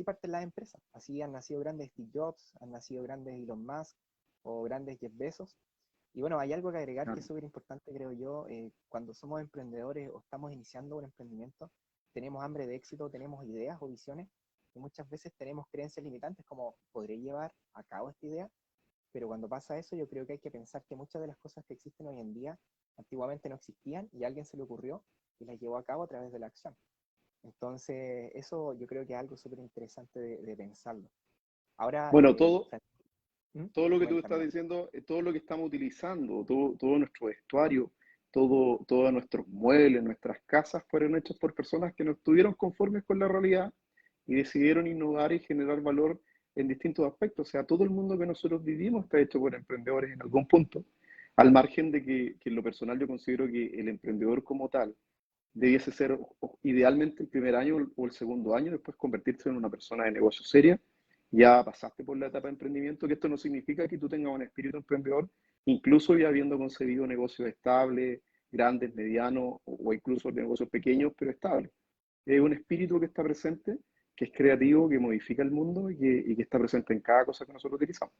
parten las empresas. Así han nacido grandes Steve Jobs, han nacido grandes Elon Musk o grandes Jeff Bezos. Y bueno, hay algo que agregar que Claro. es súper importante, creo yo, cuando somos emprendedores o estamos iniciando un emprendimiento, tenemos hambre de éxito, tenemos ideas o visiones, y muchas veces tenemos creencias limitantes como, ¿podré llevar a cabo esta idea? Pero cuando pasa eso, yo creo que hay que pensar que muchas de las cosas que existen hoy en día, antiguamente no existían y a alguien se le ocurrió y las llevó a cabo a través de la acción. Entonces, eso yo creo que es algo súper interesante de pensarlo. Ahora, Bueno, todo, ¿Mm? todo lo que tú Coméntame, estás Marco. diciendo, todo lo que estamos utilizando, todo nuestro vestuario, todos nuestros muebles, nuestras casas fueron hechos por personas que no estuvieron conformes con la realidad y decidieron innovar y generar valor en distintos aspectos. O sea, todo el mundo que nosotros vivimos está hecho por emprendedores en algún punto, al margen de que en lo personal yo considero que el emprendedor como tal debiese ser idealmente el primer año o el segundo año, después convertirse en una persona de negocio seria. Ya pasaste por la etapa de emprendimiento, que esto no significa que tú tengas un espíritu emprendedor, incluso ya habiendo concebido negocios estables, grandes, medianos o incluso negocios pequeños, pero estables. Es un espíritu que está presente, que es creativo, que modifica el mundo y que está presente en cada cosa que nosotros utilizamos.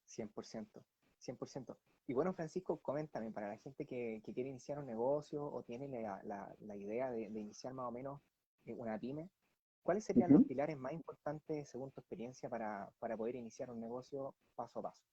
100%, 100%. Y bueno, Francisco, coméntame, para la gente que quiere iniciar un negocio o tiene la idea de iniciar más o menos una pyme, ¿cuáles serían los Ujú. pilares más importantes según tu experiencia para poder iniciar un negocio paso a paso?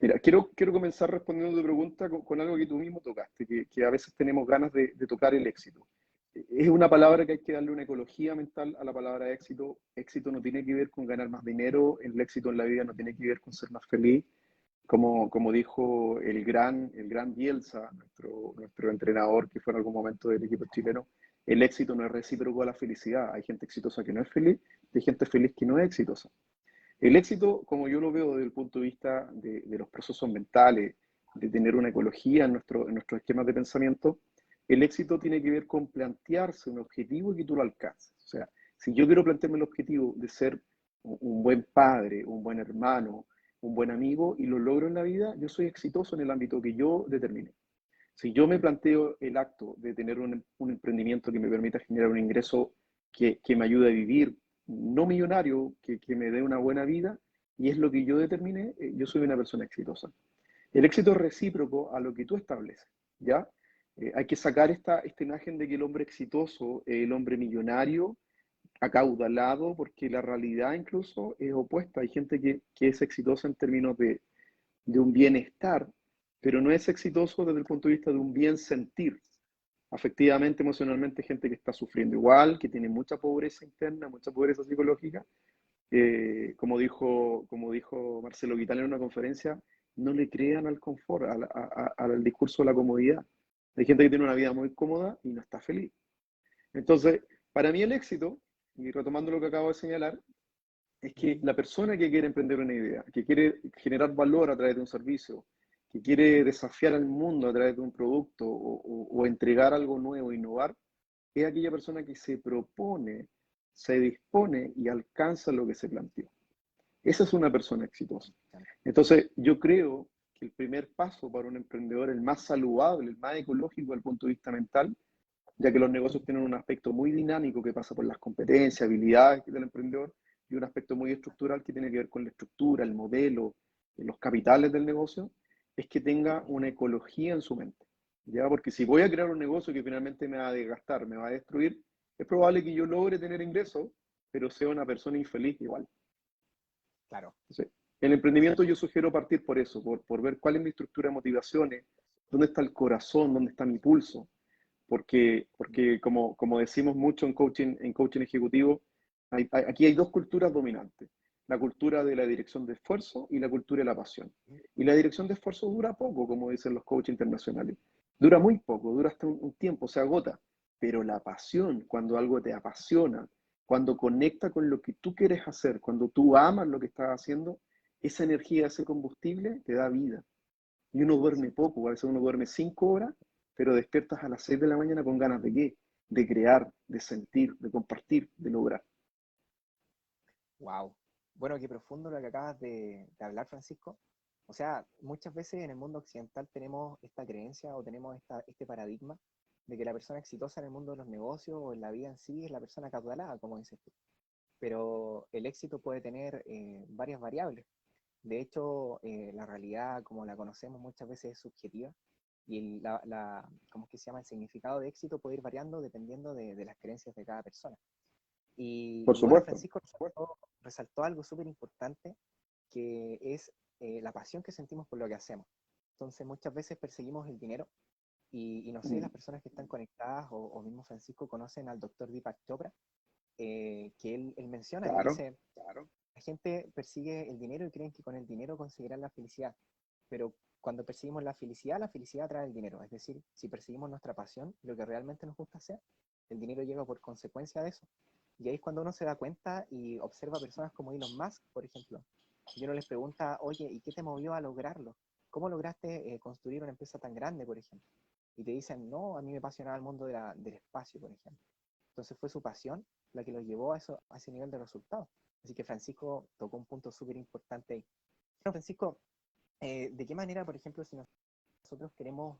Mira, quiero comenzar respondiendo tu pregunta con algo que tú mismo tocaste, que a veces tenemos ganas de tocar el éxito. Es una palabra que hay que darle una ecología mental a la palabra éxito. Éxito no tiene que ver con ganar más dinero, el éxito en la vida no tiene que ver con ser más feliz. Como dijo el gran Bielsa, nuestro entrenador que fue en algún momento del equipo chileno, el éxito no es recíproco a la felicidad. Hay gente exitosa que no es feliz y hay gente feliz que no es exitosa. El éxito, como yo lo veo desde el punto de vista de los procesos mentales, de tener una ecología en nuestros esquemas de pensamiento, el éxito tiene que ver con plantearse un objetivo y que tú lo alcances. O sea, si yo quiero plantearme el objetivo de ser un buen padre, un buen hermano, un buen amigo y lo logro en la vida, yo soy exitoso en el ámbito que yo determine. Si yo me planteo el acto de tener un emprendimiento que me permita generar un ingreso que me ayude a vivir, no millonario, que me dé una buena vida, y es lo que yo determine, yo soy una persona exitosa. El éxito es recíproco a lo que tú estableces, ¿ya? Hay que sacar esta imagen de que el hombre exitoso es el hombre millonario, acaudalado, porque la realidad incluso es opuesta. Hay gente que es exitosa en términos de un bienestar, pero no es exitoso desde el punto de vista de un bien sentir. Afectivamente, emocionalmente, gente que está sufriendo igual, que tiene mucha pobreza interna, mucha pobreza psicológica. Como dijo Marcelo Vital en una conferencia, no le crean al confort, al discurso de la comodidad. Hay gente que tiene una vida muy cómoda y no está feliz. Entonces, para mí el éxito, y retomando lo que acabo de señalar, es que la persona que quiere emprender una idea, que quiere generar valor a través de un servicio, que quiere desafiar al mundo a través de un producto o entregar algo nuevo, innovar, es aquella persona que se propone, se dispone y alcanza lo que se planteó. Esa es una persona exitosa. Entonces, yo creo que el primer paso para un emprendedor, el más saludable, el más ecológico desde el punto de vista mental, ya que los negocios tienen un aspecto muy dinámico que pasa por las competencias, habilidades del emprendedor, y un aspecto muy estructural que tiene que ver con la estructura, el modelo, los capitales del negocio, es que tenga una ecología en su mente. ¿Ya? Porque si voy a crear un negocio que finalmente me va a desgastar, me va a destruir, es probable que yo logre tener ingresos, pero sea una persona infeliz igual. Claro, Entonces, el emprendimiento yo sugiero partir por eso, por ver cuál es mi estructura de motivaciones, dónde está el corazón, dónde está mi pulso, porque como decimos mucho en coaching ejecutivo, aquí hay dos culturas dominantes, la cultura de la dirección de esfuerzo y la cultura de la pasión. Y la dirección de esfuerzo dura poco, como dicen los coaches internacionales. Dura muy poco, dura hasta un tiempo, se agota. Pero la pasión, cuando algo te apasiona, cuando conecta con lo que tú quieres hacer, cuando tú amas lo que estás haciendo, esa energía, ese combustible te da vida. Y uno duerme poco, a veces uno duerme 5 horas, pero despiertas a las 6 de la mañana con ganas de qué? De crear, de sentir, de compartir, de lograr. wow. Bueno, qué profundo lo que acabas de hablar, Francisco. O sea, muchas veces en el mundo occidental tenemos esta creencia o tenemos este paradigma de que la persona exitosa en el mundo de los negocios o en la vida en sí es la persona acaudalada, como dices tú. Pero el éxito puede tener varias variables. De hecho, la realidad como la conocemos muchas veces es subjetiva y ¿cómo es que se llama? El significado de éxito puede ir variando dependiendo de las creencias de cada persona. Por Bueno, supuesto. Francisco resaltó algo súper importante, que es la pasión que sentimos por lo que hacemos. Entonces, muchas veces perseguimos el dinero y no sé, las personas que están conectadas o mismo Francisco conocen al doctor Deepak Chopra, que él menciona, él Claro. dice, la gente persigue el dinero y creen que con el dinero conseguirán la felicidad, pero cuando perseguimos la felicidad trae el dinero. Es decir, si perseguimos nuestra pasión, lo que realmente nos gusta hacer, el dinero llega por consecuencia de eso. Y ahí es cuando uno se da cuenta y observa personas como Elon Musk, por ejemplo, y uno les pregunta, oye, ¿y qué te movió a lograrlo? ¿Cómo lograste construir una empresa tan grande, por ejemplo? Y te dicen, no, a mí me apasionaba el mundo del espacio, por ejemplo. Entonces fue su pasión la que los llevó a ese nivel de resultados. Así que Francisco tocó un punto súper importante ahí. Bueno, Francisco, ¿de qué manera, por ejemplo, si nosotros queremos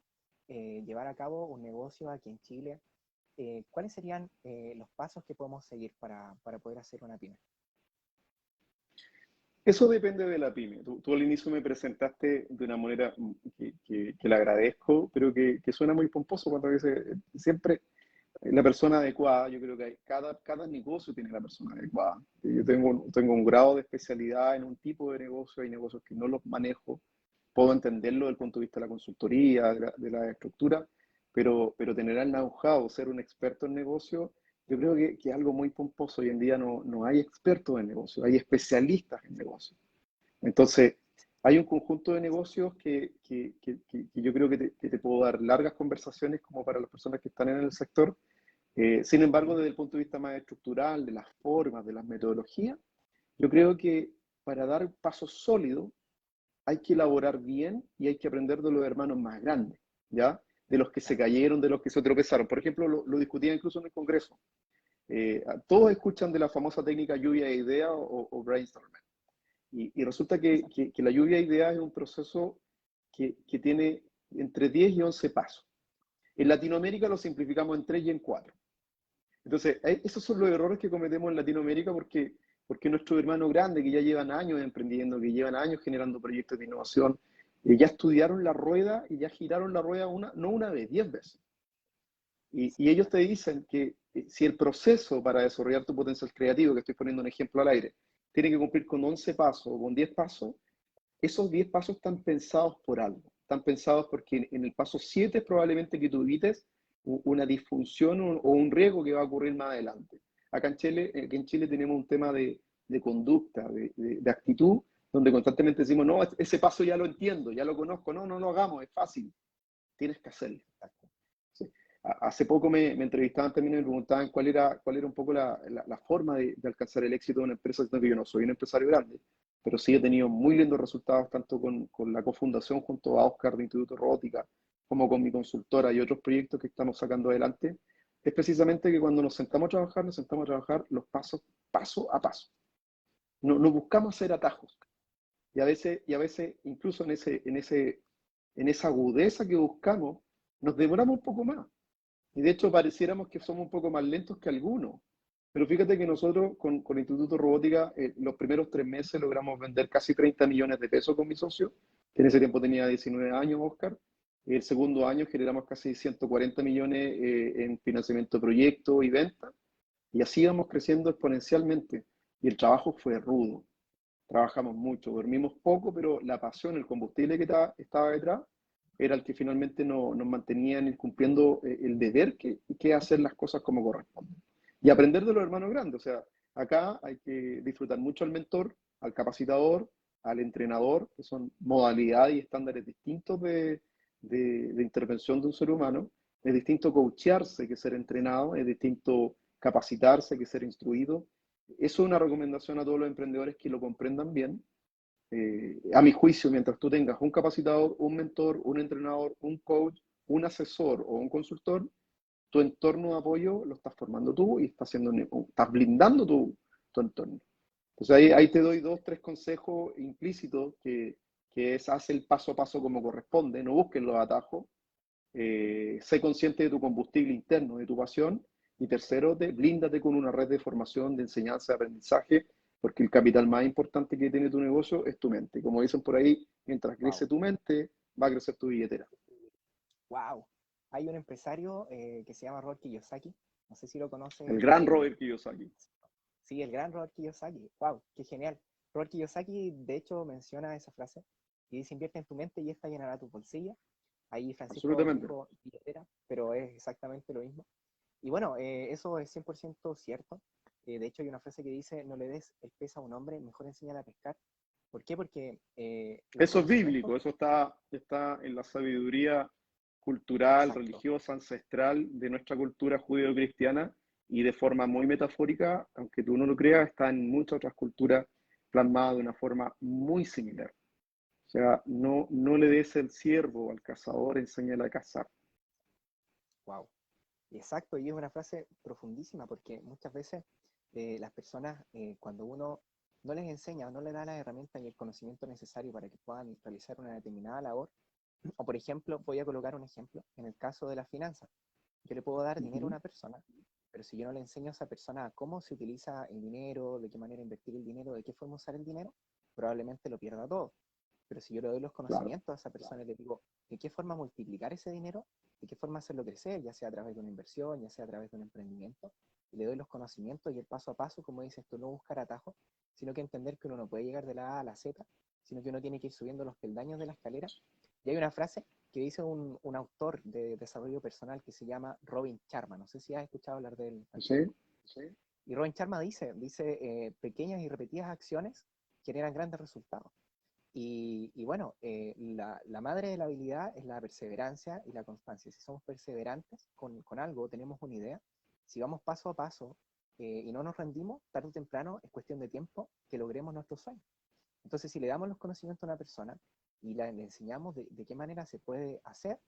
llevar a cabo un negocio aquí en Chile, cuáles serían los pasos que podemos seguir para poder hacer una pyme? Eso depende de la pyme. Tú al inicio me presentaste de una manera que le agradezco, pero que suena muy pomposo cuando dice siempre la persona adecuada. Yo creo que cada negocio tiene la persona adecuada. Yo tengo un grado de especialidad en un tipo de negocio, hay negocios que no los manejo, puedo entenderlo desde el punto de vista de la consultoría, de la estructura, pero tener el know-how, ser un experto en negocio, yo creo que es algo muy pomposo. Hoy en día no hay expertos en negocio, hay especialistas en negocio. Entonces, hay un conjunto de negocios que yo creo que te puedo dar largas conversaciones como para las personas que están en el sector. Sin embargo, desde el punto de vista más estructural, de las formas, de las metodologías, yo creo que para dar pasos sólidos hay que elaborar bien y hay que aprender de los hermanos más grandes, ¿ya? De los que se cayeron, de los que se tropezaron. Por ejemplo, lo discutía incluso en el Congreso. Todos escuchan de la famosa técnica lluvia de ideas o brainstorming. Y resulta que la lluvia de ideas es un proceso que tiene entre 10 y 11 pasos. En Latinoamérica lo simplificamos en 3 y en 4. Entonces, esos son los errores que cometemos en Latinoamérica porque nuestros hermanos grandes que ya llevan años emprendiendo, que llevan años generando proyectos de innovación, ya estudiaron la rueda y ya giraron la rueda no una vez, 10 veces. Y ellos te dicen que si el proceso para desarrollar tu potencial creativo, que estoy poniendo un ejemplo al aire, tiene que cumplir con 11 pasos o con 10 pasos, esos 10 pasos están pensados por algo. Están pensados porque en el paso 7 es probablemente que tú evites una disfunción o un riesgo que va a ocurrir más adelante. Acá en Chile tenemos un tema de conducta, de actitud, donde constantemente decimos, no, ese paso ya lo entiendo, ya lo conozco, no lo hagamos, es fácil, tienes que hacerlo. Sí. Hace poco me entrevistaban también y me preguntaban cuál era un poco la forma de alcanzar el éxito de una empresa, que yo no soy un empresario grande, pero sí he tenido muy lindos resultados tanto con la cofundación junto a Oscar de Instituto Robótica, como con mi consultora y otros proyectos que estamos sacando adelante. Es precisamente que cuando nos sentamos a trabajar los pasos paso a paso. No buscamos hacer atajos. Y a veces incluso en esa agudeza que buscamos, nos demoramos un poco más. Y de hecho pareciéramos que somos un poco más lentos que algunos. Pero fíjate que nosotros con Instituto Robótica, los primeros 3 meses logramos vender casi 30 millones de pesos con mi socio, que en ese tiempo tenía 19 años, Oscar. El segundo año generamos casi 140 millones en financiamiento de proyectos y ventas. Y así íbamos creciendo exponencialmente. Y el trabajo fue rudo. Trabajamos mucho, dormimos poco, pero la pasión, el combustible que estaba detrás, era el que finalmente nos mantenía en ir cumpliendo el deber que es hacer las cosas como corresponde. Y aprender de los hermanos grandes. O sea, acá hay que disfrutar mucho al mentor, al capacitador, al entrenador, que son modalidades y estándares distintos de intervención de un ser humano. Es distinto coachearse que ser entrenado, es distinto capacitarse que ser instruido. Eso es una recomendación a todos los emprendedores que lo comprendan bien. A mi juicio, mientras tú tengas un capacitador, un mentor, un entrenador, un coach, un asesor o un consultor, tu entorno de apoyo lo estás formando tú y estás blindando tu entorno. Entonces ahí te doy 2, 3 consejos implícitos que es haz el paso a paso como corresponde, no busques los atajos, sé consciente de tu combustible interno, de tu pasión. Y tercero, blíndate con una red de formación, de enseñanza, de aprendizaje, porque el capital más importante que tiene tu negocio es tu mente. Como dicen por ahí, mientras Wow, crece tu mente, va a crecer tu billetera. wow. Hay un empresario que se llama Robert Kiyosaki, no sé si lo El conoces. gran Robert Kiyosaki. Sí, el gran Robert Kiyosaki. Wow, qué genial. Robert Kiyosaki, de hecho, menciona esa frase y dice: invierte en tu mente y esta llenará tu bolsillo. Ahí Francisco Absolutamente. dijo billetera, pero es exactamente lo mismo. Y bueno, eso es 100% cierto. De hecho, hay una frase que dice: no le des el pez a un hombre, mejor enséñale a pescar. ¿Por qué? Porque los Eso es conocimientos... bíblico, eso está en la sabiduría cultural, Exacto. religiosa, ancestral de nuestra cultura judío-cristiana y de forma muy metafórica, aunque tú no lo creas, está en muchas otras culturas plasmada de una forma muy similar. O sea, no le des el ciervo al cazador, enséñale a cazar. Wow. Exacto, y es una frase profundísima porque muchas veces las personas, cuando uno no les enseña o no les da las herramientas y el conocimiento necesario para que puedan realizar una determinada labor, o por ejemplo, voy a colocar un ejemplo, en el caso de las finanzas, yo le puedo dar dinero a Ujú. una persona, pero si yo no le enseño a esa persona cómo se utiliza el dinero, de qué manera invertir el dinero, de qué forma usar el dinero, probablemente lo pierda todo. Pero si yo le doy los Claro, conocimientos a esa persona y le digo de qué forma multiplicar ese dinero, de qué forma hacerlo crecer, ya sea a través de una inversión, ya sea a través de un emprendimiento, y le doy los conocimientos y el paso a paso, como dices tú, no buscar atajos, sino que entender que uno no puede llegar de la A a la Z, sino que uno tiene que ir subiendo los peldaños de la escalera. Y hay una frase que dice un autor de desarrollo personal que se llama Robin Sharma, no sé si has escuchado hablar de él, ¿sí? Francisco. Y Robin Sharma dice pequeñas y repetidas acciones generan grandes resultados. Y bueno, la madre de la habilidad es la perseverancia y la constancia. Si somos perseverantes con algo, tenemos una idea, si vamos paso a paso y no nos rendimos, tarde o temprano es cuestión de tiempo que logremos nuestros sueños. Entonces, si le damos los conocimientos a una persona y le enseñamos de qué manera se puede hacer,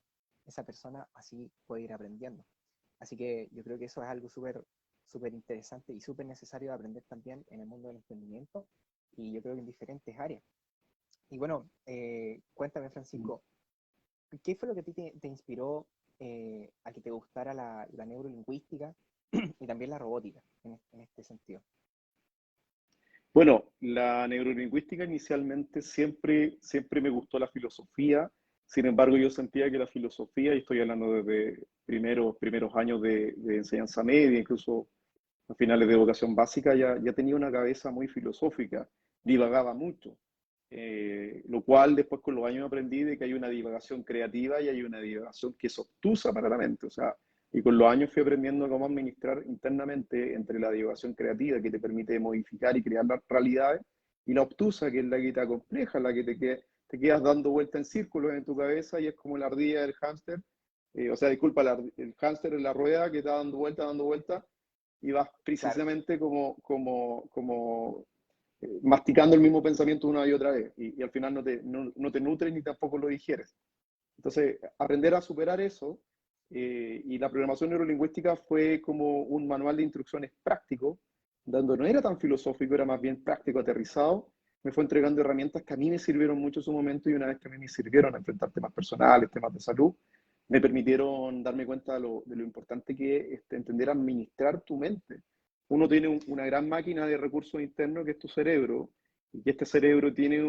esa persona así puede ir aprendiendo. Así que yo creo que eso es algo súper interesante y súper necesario de aprender también en el mundo del emprendimiento y yo creo que en diferentes áreas. Y bueno, cuéntame, Francisco, ¿qué fue lo que a ti te inspiró a que te gustara la neurolingüística y también la robótica en este sentido? Bueno, la neurolingüística inicialmente siempre me gustó la filosofía. Sin embargo, yo sentía que la filosofía, y estoy hablando desde primeros años de enseñanza media, incluso a finales de educación básica, ya tenía una cabeza muy filosófica, divagaba mucho. Lo cual después con los años aprendí de que hay una divagación creativa y hay una divagación que es obtusa para la mente. O sea, y con los años fui aprendiendo cómo administrar internamente entre la divagación creativa que te permite modificar y crear las realidades y la obtusa que es la que te acompleja, la que te quedas dando vueltas en círculos en tu cabeza y es como la ardilla del hámster. O sea, disculpa, el hámster en la rueda que está dando vueltas y vas Claro, precisamente como masticando el mismo pensamiento una y otra vez y al final no te nutres ni tampoco lo digieres. Entonces, aprender a superar eso y la programación neurolingüística fue como un manual de instrucciones práctico, donde no era tan filosófico, era más bien práctico, aterrizado. Me fue entregando herramientas que a mí me sirvieron mucho en su momento y una vez que a mí me sirvieron a enfrentar temas personales, temas de salud, me permitieron darme cuenta de lo importante que es entender administrar tu mente. Uno tiene una gran máquina de recursos internos que es tu cerebro, y que este cerebro tiene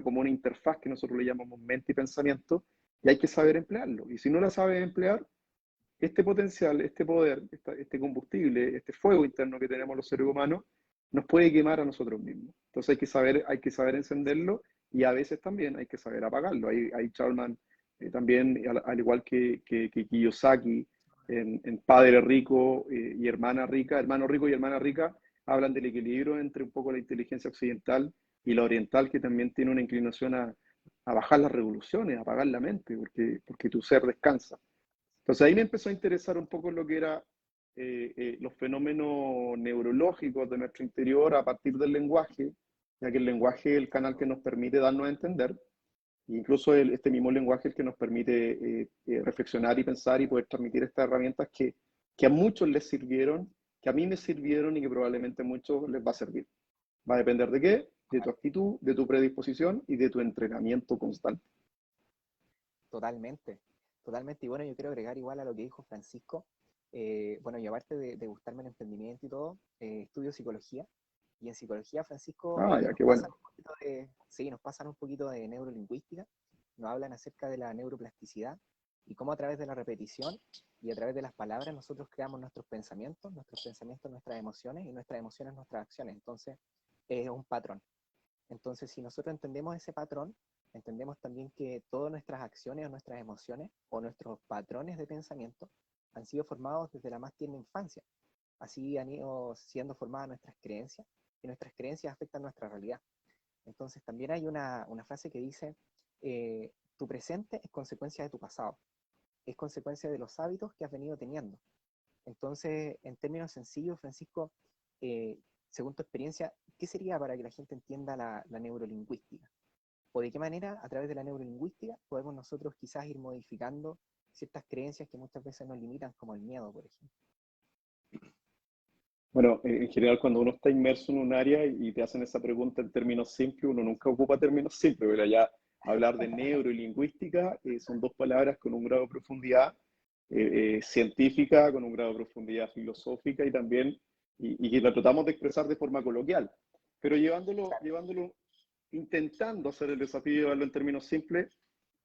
como una interfaz que nosotros le llamamos mente y pensamiento, y hay que saber emplearlo. Y si no la sabes emplear, este potencial, este poder, este combustible, este fuego interno que tenemos los seres humanos, nos puede quemar a nosotros mismos. Entonces hay que saber encenderlo y a veces también hay que saber apagarlo. Hay Charman también, al igual que Kiyosaki, en Padre Rico y Hermana Rica, Hermano Rico y Hermana Rica, hablan del equilibrio entre un poco la inteligencia occidental y la oriental, que también tiene una inclinación a bajar las revoluciones, a apagar la mente, porque tu ser descansa. Entonces ahí me empezó a interesar un poco lo que era los fenómenos neurológicos de nuestro interior a partir del lenguaje, ya que el lenguaje es el canal que nos permite darnos a entender, e incluso este mismo lenguaje es el que nos permite reflexionar y pensar y poder transmitir estas herramientas que a muchos les sirvieron, que a mí me sirvieron y que probablemente a muchos les va a servir. Va a depender de qué, de tu actitud, de tu predisposición y de tu entrenamiento constante. totalmente. Totalmente, y bueno, yo quiero agregar igual a lo que dijo Francisco, bueno, y aparte de gustarme el emprendimiento y todo, estudio psicología, y en psicología, Francisco, Ah, ya, nos qué bueno. pasan un poquito sí, nos pasan un poquito de neurolingüística, nos hablan acerca de la neuroplasticidad, y cómo a través de la repetición y a través de las palabras nosotros creamos nuestros pensamientos, nuestras emociones, y nuestras emociones, nuestras acciones, entonces es un patrón. Entonces, si nosotros entendemos ese patrón, entendemos también que todas nuestras acciones o nuestras emociones o nuestros patrones de pensamiento han sido formados desde la más tierna infancia. Así han ido siendo formadas nuestras creencias y nuestras creencias afectan nuestra realidad. Entonces, también hay una frase que dice, tu presente es consecuencia de tu pasado, es consecuencia de los hábitos que has venido teniendo. Entonces, en términos sencillos, Francisco, eh, según tu experiencia, ¿qué sería para que la gente entienda la neurolingüística? ¿O de qué manera, a través de la neurolingüística, podemos nosotros quizás ir modificando ciertas creencias que muchas veces nos limitan, como el miedo, por ejemplo? Bueno, en general cuando uno está inmerso en un área y te hacen esa pregunta en términos simples, uno nunca ocupa términos simples, pero ya hablar de neuro y lingüística son dos palabras con un grado de profundidad científica, con un grado de profundidad filosófica y también, y la tratamos de expresar de forma coloquial, pero llevándolo, intentando hacer el desafío de llevarlo en términos simples.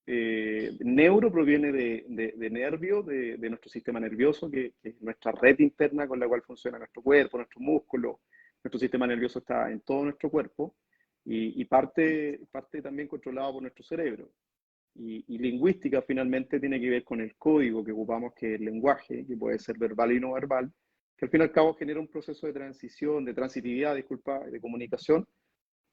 Neuro proviene de nervio, de nuestro sistema nervioso, que es nuestra red interna con la cual funciona nuestro cuerpo, nuestro músculo. Nuestro sistema nervioso está en todo nuestro cuerpo y parte también controlado por nuestro cerebro. Y lingüística finalmente tiene que ver con el código que ocupamos, que es el lenguaje, que puede ser verbal y no verbal, que al fin y al cabo genera un proceso de transición, de transitividad, disculpa, de comunicación,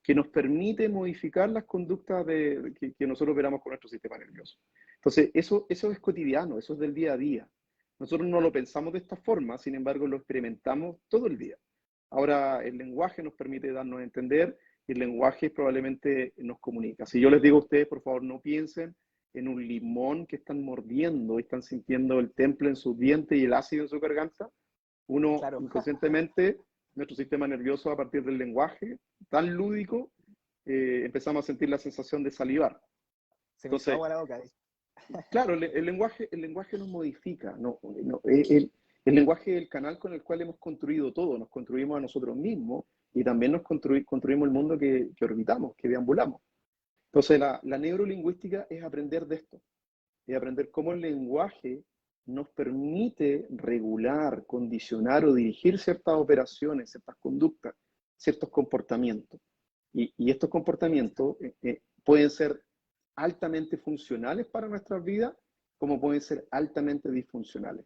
que nos permite modificar las conductas que nosotros operamos con nuestro sistema nervioso. Entonces, eso es cotidiano, eso es del día a día. Nosotros no lo pensamos de esta forma, sin embargo, lo experimentamos todo el día. Ahora, el lenguaje nos permite darnos a entender y el lenguaje probablemente nos comunica. Si yo les digo a ustedes, por favor, no piensen en un limón que están mordiendo y están sintiendo el temple en sus dientes y el ácido en su garganta, uno Claro, inconscientemente, nuestro sistema nervioso a partir del lenguaje tan lúdico, empezamos a sentir la sensación de salivar. se me hizo Entonces, agua la boca. claro, el lenguaje nos modifica, el lenguaje es el canal con el cual hemos construido todo, nos construimos a nosotros mismos y también nos construimos el mundo que orbitamos, que deambulamos. Entonces, la neurolingüística es aprender de esto, es aprender cómo el lenguaje nos permite regular, condicionar o dirigir ciertas operaciones, ciertas conductas, ciertos comportamientos. Y estos comportamientos pueden ser altamente funcionales para nuestras vidas, como pueden ser altamente disfuncionales.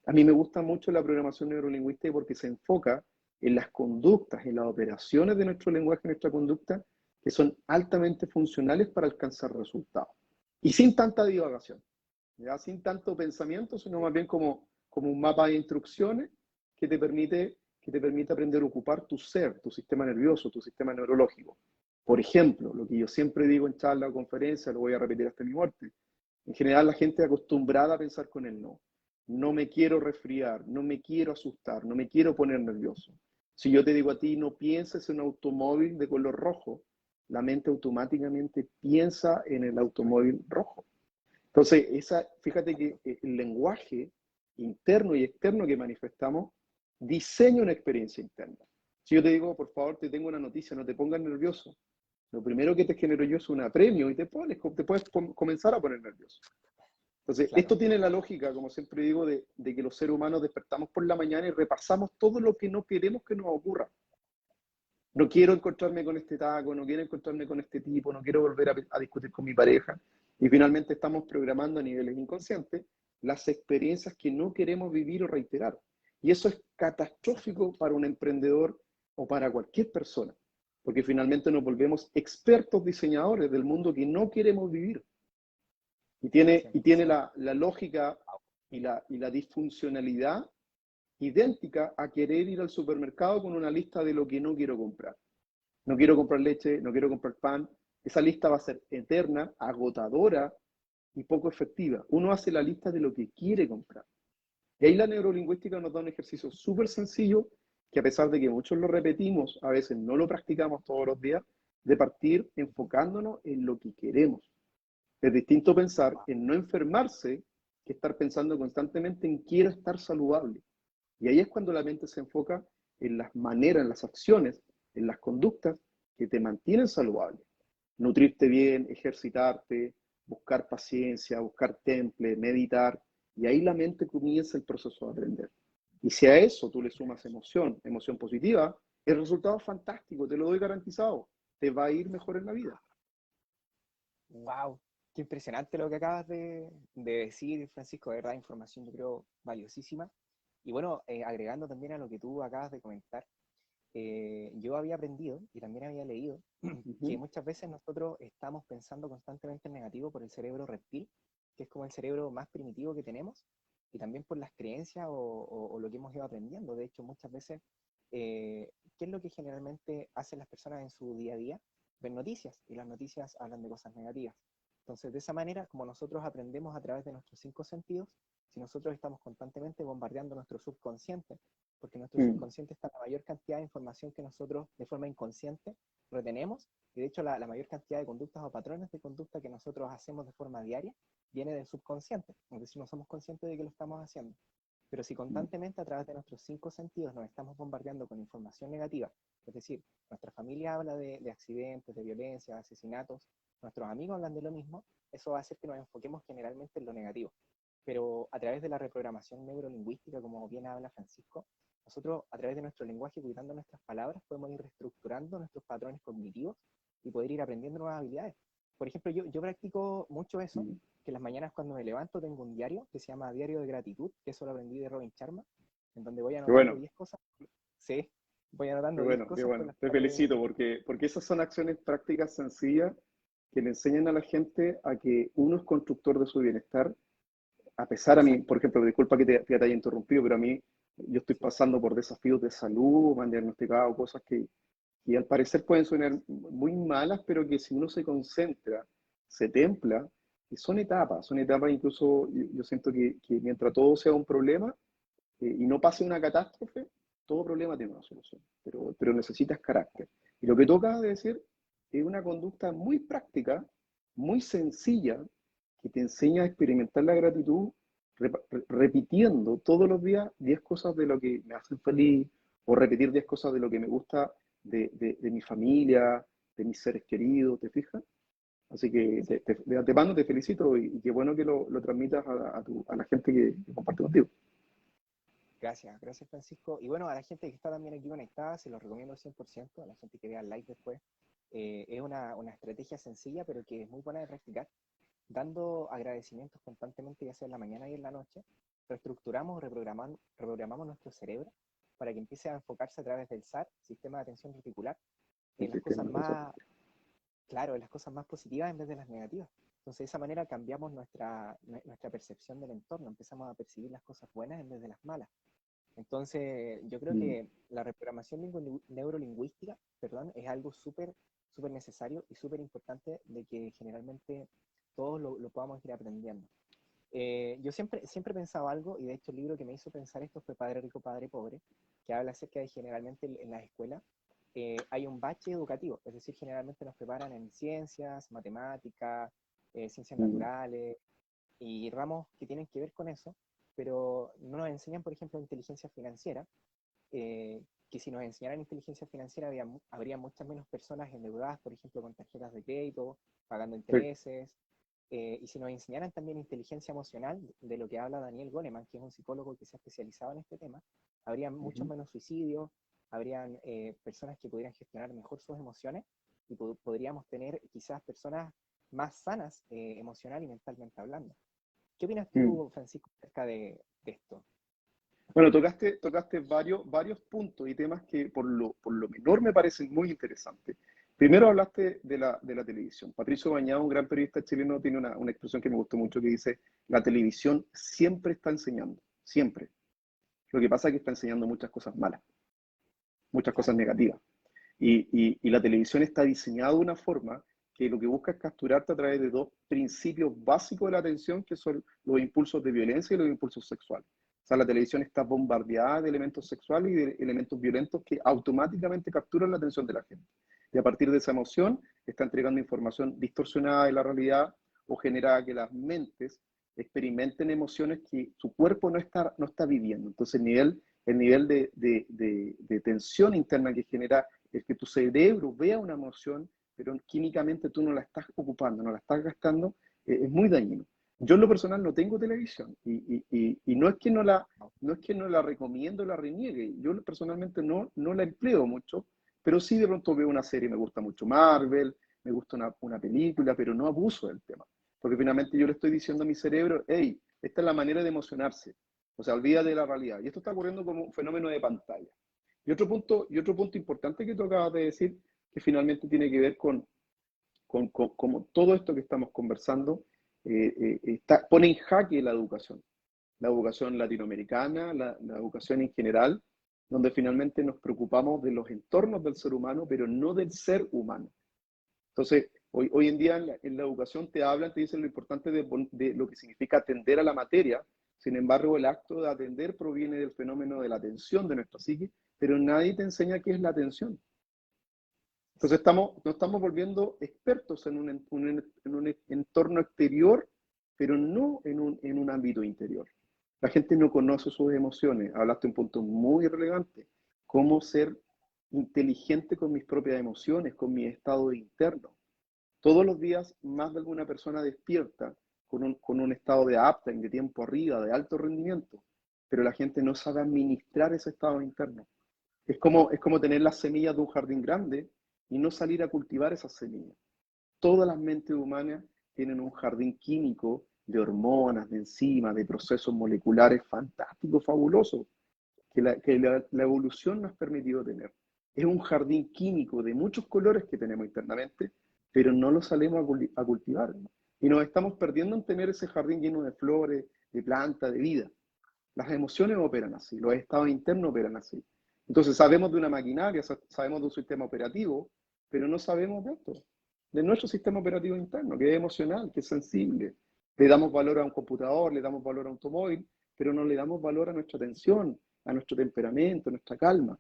A mí me gusta mucho la programación neurolingüística porque se enfoca en las conductas, en las operaciones de nuestro lenguaje, nuestra conducta, que son altamente funcionales para alcanzar resultados. Y sin tanta divagación, ¿ya? Sin tanto pensamiento, sino más bien como un mapa de instrucciones que te permite aprender a ocupar tu ser, tu sistema nervioso, tu sistema neurológico. Por ejemplo, lo que yo siempre digo en charla o conferencia, lo voy a repetir hasta mi muerte. En general, la gente es acostumbrada a pensar con el no. No me quiero resfriar, no me quiero asustar, no me quiero poner nervioso. Si yo te digo a ti, no pienses en un automóvil de color rojo, la mente automáticamente piensa en el automóvil rojo. Entonces, fíjate que el lenguaje interno y externo que manifestamos diseña una experiencia interna. Si yo te digo, por favor, te tengo una noticia, no te pongas nervioso, lo primero que te genero yo es un apremio y te puedes comenzar a poner nervioso. Entonces, Claro, esto tiene la lógica, como siempre digo, de que los seres humanos despertamos por la mañana y repasamos todo lo que no queremos que nos ocurra. No quiero encontrarme con este taco, no quiero encontrarme con este tipo, no quiero volver a discutir con mi pareja. Y finalmente estamos programando a niveles inconscientes las experiencias que no queremos vivir o reiterar. Y eso es catastrófico para un emprendedor o para cualquier persona, porque finalmente nos volvemos expertos diseñadores del mundo que no queremos vivir. Y tiene 100%. la lógica y la disfuncionalidad idéntica a querer ir al supermercado con una lista de lo que no quiero comprar. No quiero comprar leche, no quiero comprar pan. Esa lista va a ser eterna, agotadora y poco efectiva. Uno hace la lista de lo que quiere comprar. Y ahí la neurolingüística nos da un ejercicio súper sencillo que, a pesar de que muchos lo repetimos, a veces no lo practicamos todos los días, de partir enfocándonos en lo que queremos. Es distinto pensar en no enfermarse que estar pensando constantemente en quiero estar saludable. Y ahí es cuando la mente se enfoca en las maneras, en las acciones, en las conductas que te mantienen saludable. Nutrirte bien, ejercitarte, buscar paciencia, buscar temple, meditar, y ahí la mente comienza el proceso de aprender. Y si a eso tú le sumas emoción, emoción positiva, el resultado es fantástico, te lo doy garantizado, te va a ir mejor en la vida. Wow, qué impresionante lo que acabas de decir, Francisco, de verdad, información yo creo valiosísima. Y bueno, agregando también a lo que tú acabas de comentar, yo había aprendido y también había leído que muchas veces nosotros estamos pensando constantemente en negativo por el cerebro reptil, que es como el cerebro más primitivo que tenemos, y también por las creencias o lo que hemos ido aprendiendo. De hecho, muchas veces, ¿qué es lo que generalmente hacen las personas en su día a día? Ven noticias, y las noticias hablan de cosas negativas. Entonces, de esa manera, como nosotros aprendemos a través de nuestros cinco sentidos, si nosotros estamos constantemente bombardeando nuestro subconsciente, porque nuestro subconsciente está la mayor cantidad de información que nosotros de forma inconsciente retenemos, y de hecho la mayor cantidad de conductas o patrones de conducta que nosotros hacemos de forma diaria viene del subconsciente, es decir, no somos conscientes de que lo estamos haciendo. Pero si constantemente a través de nuestros cinco sentidos nos estamos bombardeando con información negativa, es decir, nuestra familia habla de accidentes, de violencia, de asesinatos, nuestros amigos hablan de lo mismo, eso va a hacer que nos enfoquemos generalmente en lo negativo. Pero a través de la reprogramación neurolingüística, como bien habla Francisco, nosotros a través de nuestro lenguaje, cuidando nuestras palabras, podemos ir reestructurando nuestros patrones cognitivos y poder ir aprendiendo nuevas habilidades. Por ejemplo, yo practico mucho eso, que las mañanas cuando me levanto tengo un diario que se llama Diario de Gratitud, que eso lo aprendí de Robin Sharma, en donde voy Qué anotando bueno, 10 cosas. Sí, voy anotando qué 10 bueno, qué cosas por bueno. las Te cuales... felicito porque esas son acciones prácticas sencillas que le enseñan a la gente a que uno es constructor de su bienestar, a pesar a mí, Exacto, por ejemplo, disculpa que te haya interrumpido, pero a mí yo estoy sí, pasando por desafíos de salud, me han diagnosticado cosas que al parecer pueden sonar muy malas, pero que si uno se concentra, se templa, y son etapas incluso yo siento que mientras todo sea un problema y no pase una catástrofe, todo problema tiene una solución, pero necesitas carácter. Y lo que toca decir es una conducta muy práctica, muy sencilla, que te enseña a experimentar la gratitud repitiendo todos los días 10 cosas de lo que me hacen feliz, o repetir 10 cosas de lo que me gusta de mi familia, de mis seres queridos, ¿te fijas? Así que sí. de antemano te felicito y qué bueno que lo transmitas a la gente que comparte contigo. Gracias, gracias Francisco. Y bueno, a la gente que está también aquí conectada, se los recomiendo al 100%, a la gente que vea el live después. Es una estrategia sencilla, pero que es muy buena de practicar, dando agradecimientos constantemente, ya sea en la mañana y en la noche. Reestructuramos, reprogramamos nuestro cerebro para que empiece a enfocarse a través del SAR, Sistema de Atención Reticular, El en las cosas sistema de cosas. más, claro, en las cosas más positivas en vez de las negativas. Entonces, de esa manera cambiamos nuestra percepción del entorno, empezamos a percibir las cosas buenas en vez de las malas. Entonces, yo creo Mm, que la reprogramación neurolingüística, perdón, es algo súper necesario y súper importante de que generalmente todos lo podamos ir aprendiendo. Yo siempre he pensado algo, y de hecho el libro que me hizo pensar esto fue Padre Rico, Padre Pobre, que habla acerca de generalmente en las escuelas hay un bache educativo, es decir, generalmente nos preparan en ciencias, matemáticas, ciencias mm, naturales, y ramos que tienen que ver con eso, pero no nos enseñan, por ejemplo, inteligencia financiera, que si nos enseñaran inteligencia financiera habría muchas menos personas endeudadas, por ejemplo, con tarjetas de crédito, pagando sí, intereses, y si nos enseñaran también inteligencia emocional, de lo que habla Daniel Goleman, que es un psicólogo que se ha especializado en este tema, habría muchos ujú, menos suicidios, habrían personas que pudieran gestionar mejor sus emociones y podríamos tener quizás personas más sanas emocional y mentalmente hablando. ¿Qué opinas mm. tú, Francisco, acerca de esto? Bueno, tocaste varios puntos y temas que por lo menor me parecen muy interesantes. Primero hablaste de la televisión. Patricio Bañado, un gran periodista chileno, tiene una expresión que me gustó mucho que dice, la televisión siempre está enseñando, siempre. Lo que pasa es que está enseñando muchas cosas malas, muchas cosas Claro, negativas. Y la televisión está diseñada de una forma que lo que busca es capturarte a través de dos principios básicos de la atención, que son los impulsos de violencia y los impulsos sexuales. O sea, la televisión está bombardeada de elementos sexuales y de elementos violentos que automáticamente capturan la atención de la gente. Y a partir de esa emoción está entregando información distorsionada de la realidad o generada que las mentes experimenten emociones que su cuerpo no está viviendo. Entonces el nivel de tensión interna que genera el que tu cerebro vea una emoción, pero químicamente tú no la estás ocupando, no la estás gastando, es muy dañino. Yo en lo personal no tengo televisión y no es que no la recomiendo, la reniegue. Yo personalmente no la empleo mucho, pero sí de pronto veo una serie, me gusta mucho Marvel, me gusta una película, pero no abuso del tema. Porque finalmente yo le estoy diciendo a mi cerebro, hey, esta es la manera de emocionarse. O sea, olvídate de la realidad. Y esto está ocurriendo como un fenómeno de pantalla. Y otro punto importante que tú acabas de decir, que finalmente tiene que ver con todo esto que estamos conversando, pone en jaque la educación latinoamericana, la educación en general, donde finalmente nos preocupamos de los entornos del ser humano, pero no del ser humano. Entonces, hoy en día en la educación te hablan, te dicen lo importante de lo que significa atender a la materia. Sin embargo, el acto de atender proviene del fenómeno de la atención de nuestra psique, pero nadie te enseña qué es la atención. Entonces nos estamos volviendo expertos en un entorno exterior, pero no en un ámbito interior. La gente no conoce sus emociones. Hablaste de un punto muy relevante. Cómo ser inteligente con mis propias emociones, con mi estado interno. Todos los días más de alguna persona despierta con un estado de uptime, de tiempo arriba, de alto rendimiento, pero la gente no sabe administrar ese estado interno. Es como tener las semillas de un jardín grande y no salir a cultivar esas semillas. Todas las mentes humanas tienen un jardín químico de hormonas, de enzimas, de procesos moleculares fantásticos, fabulosos, que la evolución nos ha permitido tener. Es un jardín químico de muchos colores que tenemos internamente, pero no lo salimos a cultivar, ¿no? Y nos estamos perdiendo en tener ese jardín lleno de flores, de plantas, de vida. Las emociones operan así, los estados internos operan así. Entonces sabemos de una maquinaria, sabemos de un sistema operativo, pero no sabemos de esto, de nuestro sistema operativo interno, que es emocional, que es sensible. Le damos valor a un computador, le damos valor a un automóvil, pero no le damos valor a nuestra atención, a nuestro temperamento, a nuestra calma.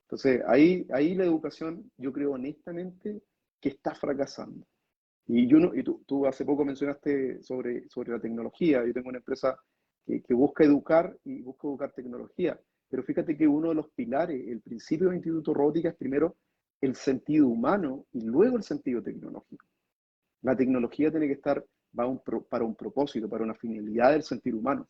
Entonces, ahí la educación, yo creo honestamente que está fracasando. Y tú hace poco mencionaste sobre la tecnología. Yo tengo una empresa que busca educar y busca educar tecnología. Pero fíjate que uno de los pilares, el principio del Instituto Robótica es primero el sentido humano y luego el sentido tecnológico. La tecnología tiene que estar para un propósito, para una finalidad del sentir humano.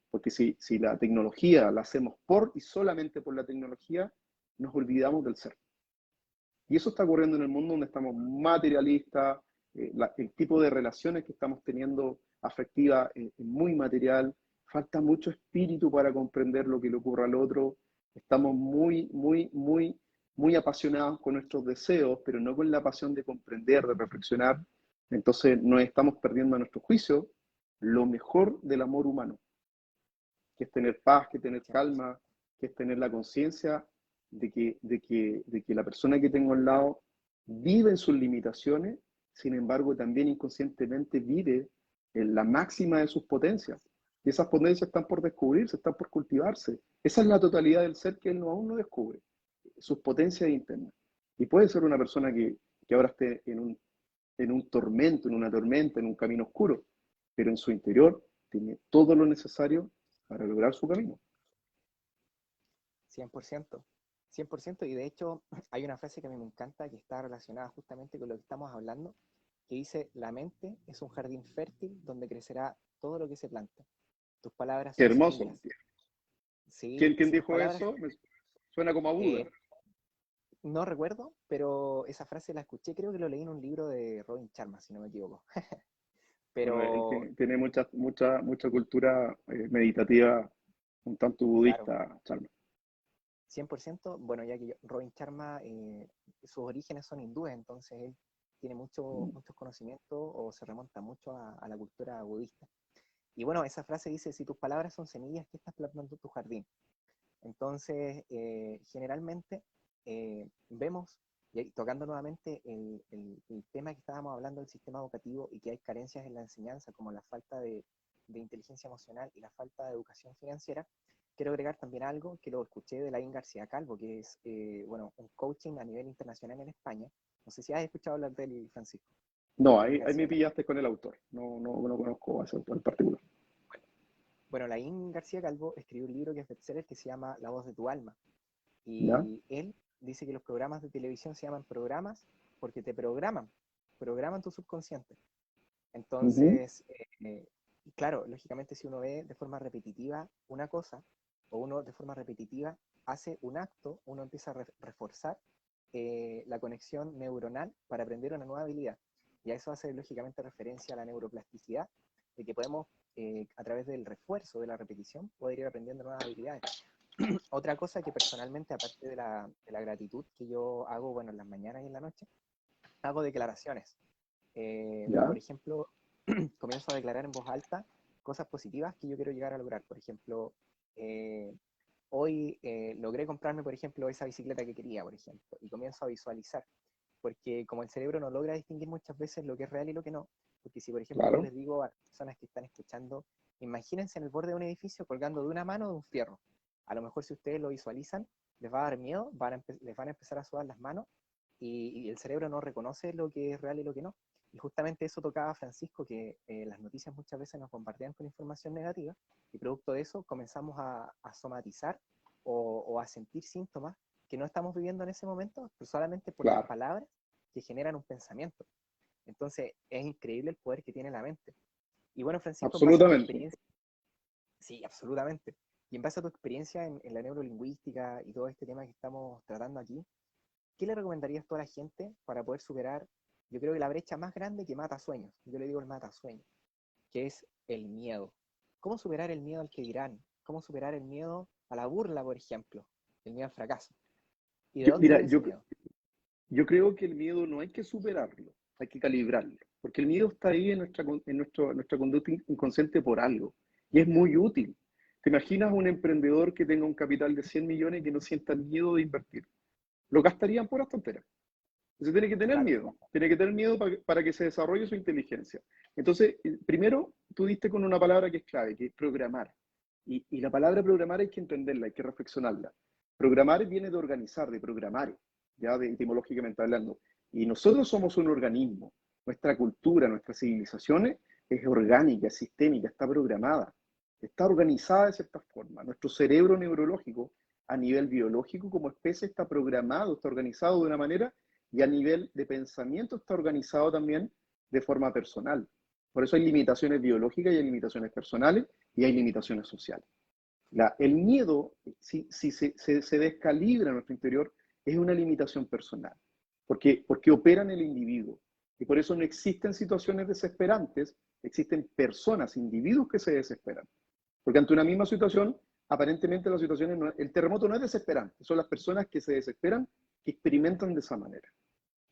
Porque si la tecnología la hacemos por y solamente por la tecnología, nos olvidamos del ser. Y eso está ocurriendo en el mundo donde estamos materialistas, el tipo de relaciones que estamos teniendo afectiva es muy material, falta mucho espíritu para comprender lo que le ocurre al otro, estamos muy, muy, muy, muy apasionados con nuestros deseos, pero no con la pasión de comprender, de reflexionar. Entonces nos estamos perdiendo a nuestro juicio lo mejor del amor humano, que es tener paz, que es tener 100%. calma, que es tener la conciencia de que la persona que tengo al lado vive en sus limitaciones, sin embargo también inconscientemente vive en la máxima de sus potencias. Y esas potencias están por descubrirse, están por cultivarse. Esa es la totalidad del ser que él aún no descubre, sus potencias internas. Y puede ser una persona que ahora esté en un tormento, en una tormenta, en un camino oscuro, pero en su interior tiene todo lo necesario para lograr su camino. 100%, 100%, y de hecho hay una frase que a mí me encanta que está relacionada justamente con lo que estamos hablando, que dice, la mente es un jardín fértil donde crecerá todo lo que se planta. Tus palabras Qué son hermoso. semillas. Sí, ¿Quién si tus dijo palabras, eso? Suena como a Buda. eh, no recuerdo, pero esa frase la escuché, creo que lo leí en un libro de Robin Sharma, si no me equivoco. Bueno, él Pero, tiene mucha cultura meditativa, un tanto claro, budista, Charma. 100%, bueno, ya que Robin Sharma, sus orígenes son hindúes, entonces él tiene muchos conocimientos o se remonta mucho a la cultura budista. Y bueno, esa frase dice, si tus palabras son semillas, ¿qué estás plantando en tu jardín? Entonces, generalmente vemos, y tocando nuevamente el tema que estábamos hablando del sistema educativo y que hay carencias en la enseñanza, como la falta de inteligencia emocional y la falta de educación financiera, quiero agregar también algo que lo escuché de Laín García Calvo, que es bueno, un coaching a nivel internacional en España. No sé si has escuchado hablar del Francisco. No, Laín ahí me García. pillaste con el autor. No conozco a ese autor en particular. Bueno, Laín García Calvo escribió un libro que es bestseller que se llama La voz de tu alma. ¿Ya? Y él dice que los programas de televisión se llaman programas porque te programan tu subconsciente. Ujú. Entonces, claro, lógicamente si uno ve de forma repetitiva una cosa, o uno de forma repetitiva hace un acto, uno empieza a reforzar la conexión neuronal para aprender una nueva habilidad. Y a eso hace lógicamente referencia a la neuroplasticidad, de que podemos, a través del refuerzo de la repetición, poder ir aprendiendo nuevas habilidades. Otra cosa que personalmente, aparte de la gratitud que yo hago, bueno, en las mañanas y en la noche, hago declaraciones. ¿Ya? Por ejemplo, comienzo a declarar en voz alta cosas positivas que yo quiero llegar a lograr. Por ejemplo, eh, hoy logré comprarme, por ejemplo, esa bicicleta que quería, por ejemplo, y comienzo a visualizar, porque como el cerebro no logra distinguir muchas veces lo que es real y lo que no, porque si, por ejemplo, yo Claro. les digo a las personas que están escuchando, imagínense en el borde de un edificio colgando de una mano de un fierro. A lo mejor si ustedes lo visualizan, les va a dar miedo, les van a empezar a sudar las manos y el cerebro no reconoce lo que es real y lo que no. Y justamente eso tocaba Francisco, que las noticias muchas veces nos bombardean con información negativa y producto de eso comenzamos a somatizar o a sentir síntomas que no estamos viviendo en ese momento, pero solamente por las Claro. palabras que generan un pensamiento. Entonces es increíble el poder que tiene la mente. Y bueno, Francisco, en base a tu Absolutamente. experiencia, sí, absolutamente. Y en base a tu experiencia en la neurolingüística y todo este tema que estamos tratando aquí, ¿qué le recomendarías tú a la gente para poder superar, yo creo que la brecha más grande que mata sueños, yo le digo el mata sueños, que es el miedo? ¿Cómo superar el miedo al que dirán? ¿Cómo superar el miedo a la burla, por ejemplo? El miedo al fracaso. ¿Y de dónde Mira, viene ese miedo? yo creo que el miedo no hay que superarlo, hay que calibrarlo, porque el miedo está ahí en nuestra conducta inconsciente por algo, y es muy útil. ¿Te imaginas un emprendedor que tenga un capital de 100 millones y que no sienta miedo de invertir? Lo gastaría en puras tonteras. Entonces Claro, tiene que tener miedo para que se desarrolle su inteligencia. Entonces, primero, tú diste con una palabra que es clave, que es programar. Y la palabra programar hay que entenderla, hay que reflexionarla. Programar viene de organizar, de programar, ya de, etimológicamente hablando. Y nosotros somos un organismo. Nuestra cultura, nuestras civilizaciones es orgánica, es sistémica, está programada. Está organizada de cierta forma. Nuestro cerebro neurológico, a nivel biológico, como especie, está programado, está organizado de una manera y a nivel de pensamiento está organizado también de forma personal. Por eso hay limitaciones biológicas y hay limitaciones personales y hay limitaciones sociales. El miedo, si se descalibra en nuestro interior, es una limitación personal, porque opera en el individuo. Y por eso no existen situaciones desesperantes, existen personas, individuos que se desesperan. Porque ante una misma situación, aparentemente las situaciones el terremoto no es desesperante, son las personas que se desesperan que experimentan de esa manera.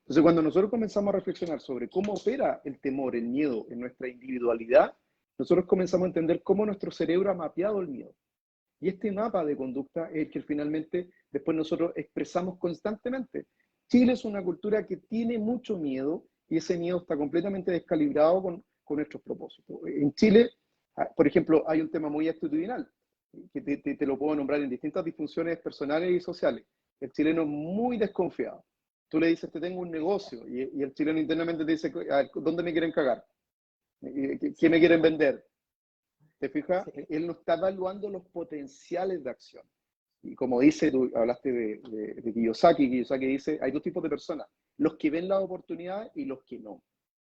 Entonces, cuando nosotros comenzamos a reflexionar sobre cómo opera el temor, el miedo en nuestra individualidad, nosotros comenzamos a entender cómo nuestro cerebro ha mapeado el miedo. Y este mapa de conducta es el que finalmente después nosotros expresamos constantemente. Chile es una cultura que tiene mucho miedo y ese miedo está completamente descalibrado con nuestros propósitos. En Chile, por ejemplo, hay un tema muy actitudinal, que te lo puedo nombrar en distintas disfunciones personales y sociales. El chileno es muy desconfiado. Tú le dices, te tengo un negocio, y el chileno internamente te dice, a ver, ¿dónde me quieren cagar? ¿Qué me sí, quieren vender? ¿Te fijas? sí, Él no está evaluando los potenciales de acción. Y como dice, tú hablaste de Kiyosaki, Kiyosaki dice, hay dos tipos de personas, los que ven las oportunidades y los que no.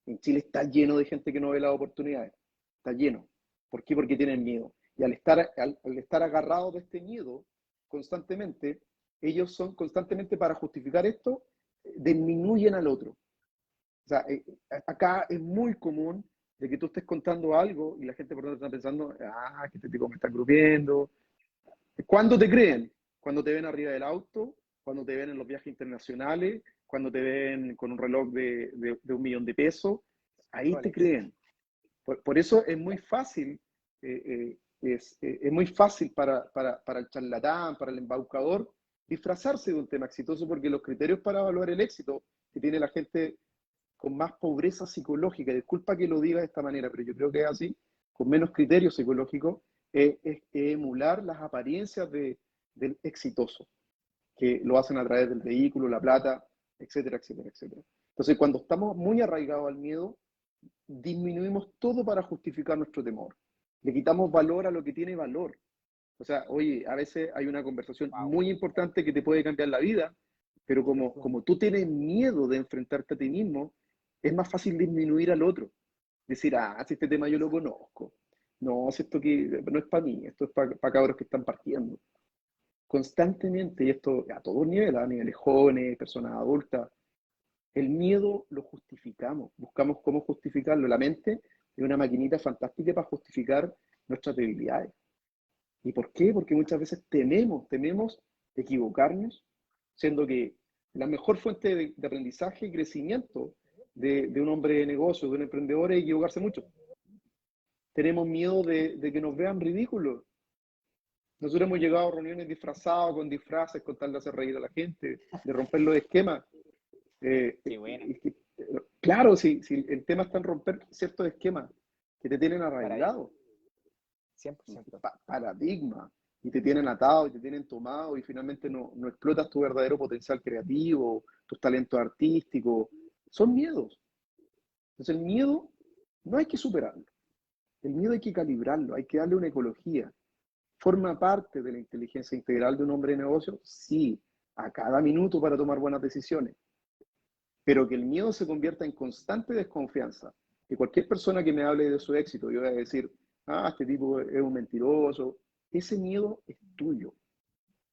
En Chile está lleno de gente que no ve las oportunidades, está lleno. ¿Por qué? Porque tienen miedo. Y al estar agarrados de este miedo constantemente, ellos son constantemente para justificar esto, disminuyen al otro. O sea, acá es muy común de que tú estés contando algo y la gente por dentro está pensando, que este tipo me está grupiendo. ¿Cuándo te creen? Cuando te ven arriba del auto, cuando te ven en los viajes internacionales, cuando te ven con un reloj de 1 millón de pesos, ahí te Rolex. creen. Por eso es muy fácil, es muy fácil para el charlatán, para el embaucador, disfrazarse de un tema exitoso, porque los criterios para evaluar el éxito que tiene la gente con más pobreza psicológica, disculpa que lo diga de esta manera, pero yo creo que es así, con menos criterios psicológicos, es emular las apariencias del exitoso, que lo hacen a través del vehículo, la plata, etcétera, etcétera, etcétera. Entonces, cuando estamos muy arraigados al miedo, disminuimos todo para justificar nuestro temor. Le quitamos valor a lo que tiene valor. O sea, oye, a veces hay una conversación Wow, muy importante que te puede cambiar la vida, pero qué como profundo. tú tienes miedo de enfrentarte a ti mismo, es más fácil disminuir al otro. Decir, ah, si este tema yo lo Exacto. conozco. No, si esto que no es para mí, esto es para cabros que están partiendo. Constantemente, y esto a todos niveles, a niveles jóvenes, personas adultas, el miedo lo justificamos, buscamos cómo justificarlo. La mente es una maquinita fantástica para justificar nuestras debilidades. ¿Y por qué? Porque muchas veces tememos equivocarnos, siendo que la mejor fuente de aprendizaje y crecimiento de un hombre de negocio, de un emprendedor, es equivocarse mucho. Tenemos miedo de que nos vean ridículos. Nosotros hemos llegado a reuniones disfrazados, con disfraces, con tal de hacer reír a la gente, de romper los esquemas. Qué buena. Claro, si el tema está en romper ciertos esquemas que te tienen Paradigma, arraigado, 100%. paradigma, y te tienen atado, y te tienen tomado, y finalmente no explotas tu verdadero potencial creativo, tus talentos artísticos. Son miedos. Entonces el miedo no hay que superarlo. El miedo hay que calibrarlo, hay que darle una ecología. ¿Forma parte de la inteligencia integral de un hombre de negocio? Sí, a cada minuto para tomar buenas decisiones. Pero que el miedo se convierta en constante desconfianza. Que cualquier persona que me hable de su éxito, yo voy a decir, ah, este tipo es un mentiroso. Ese miedo es tuyo.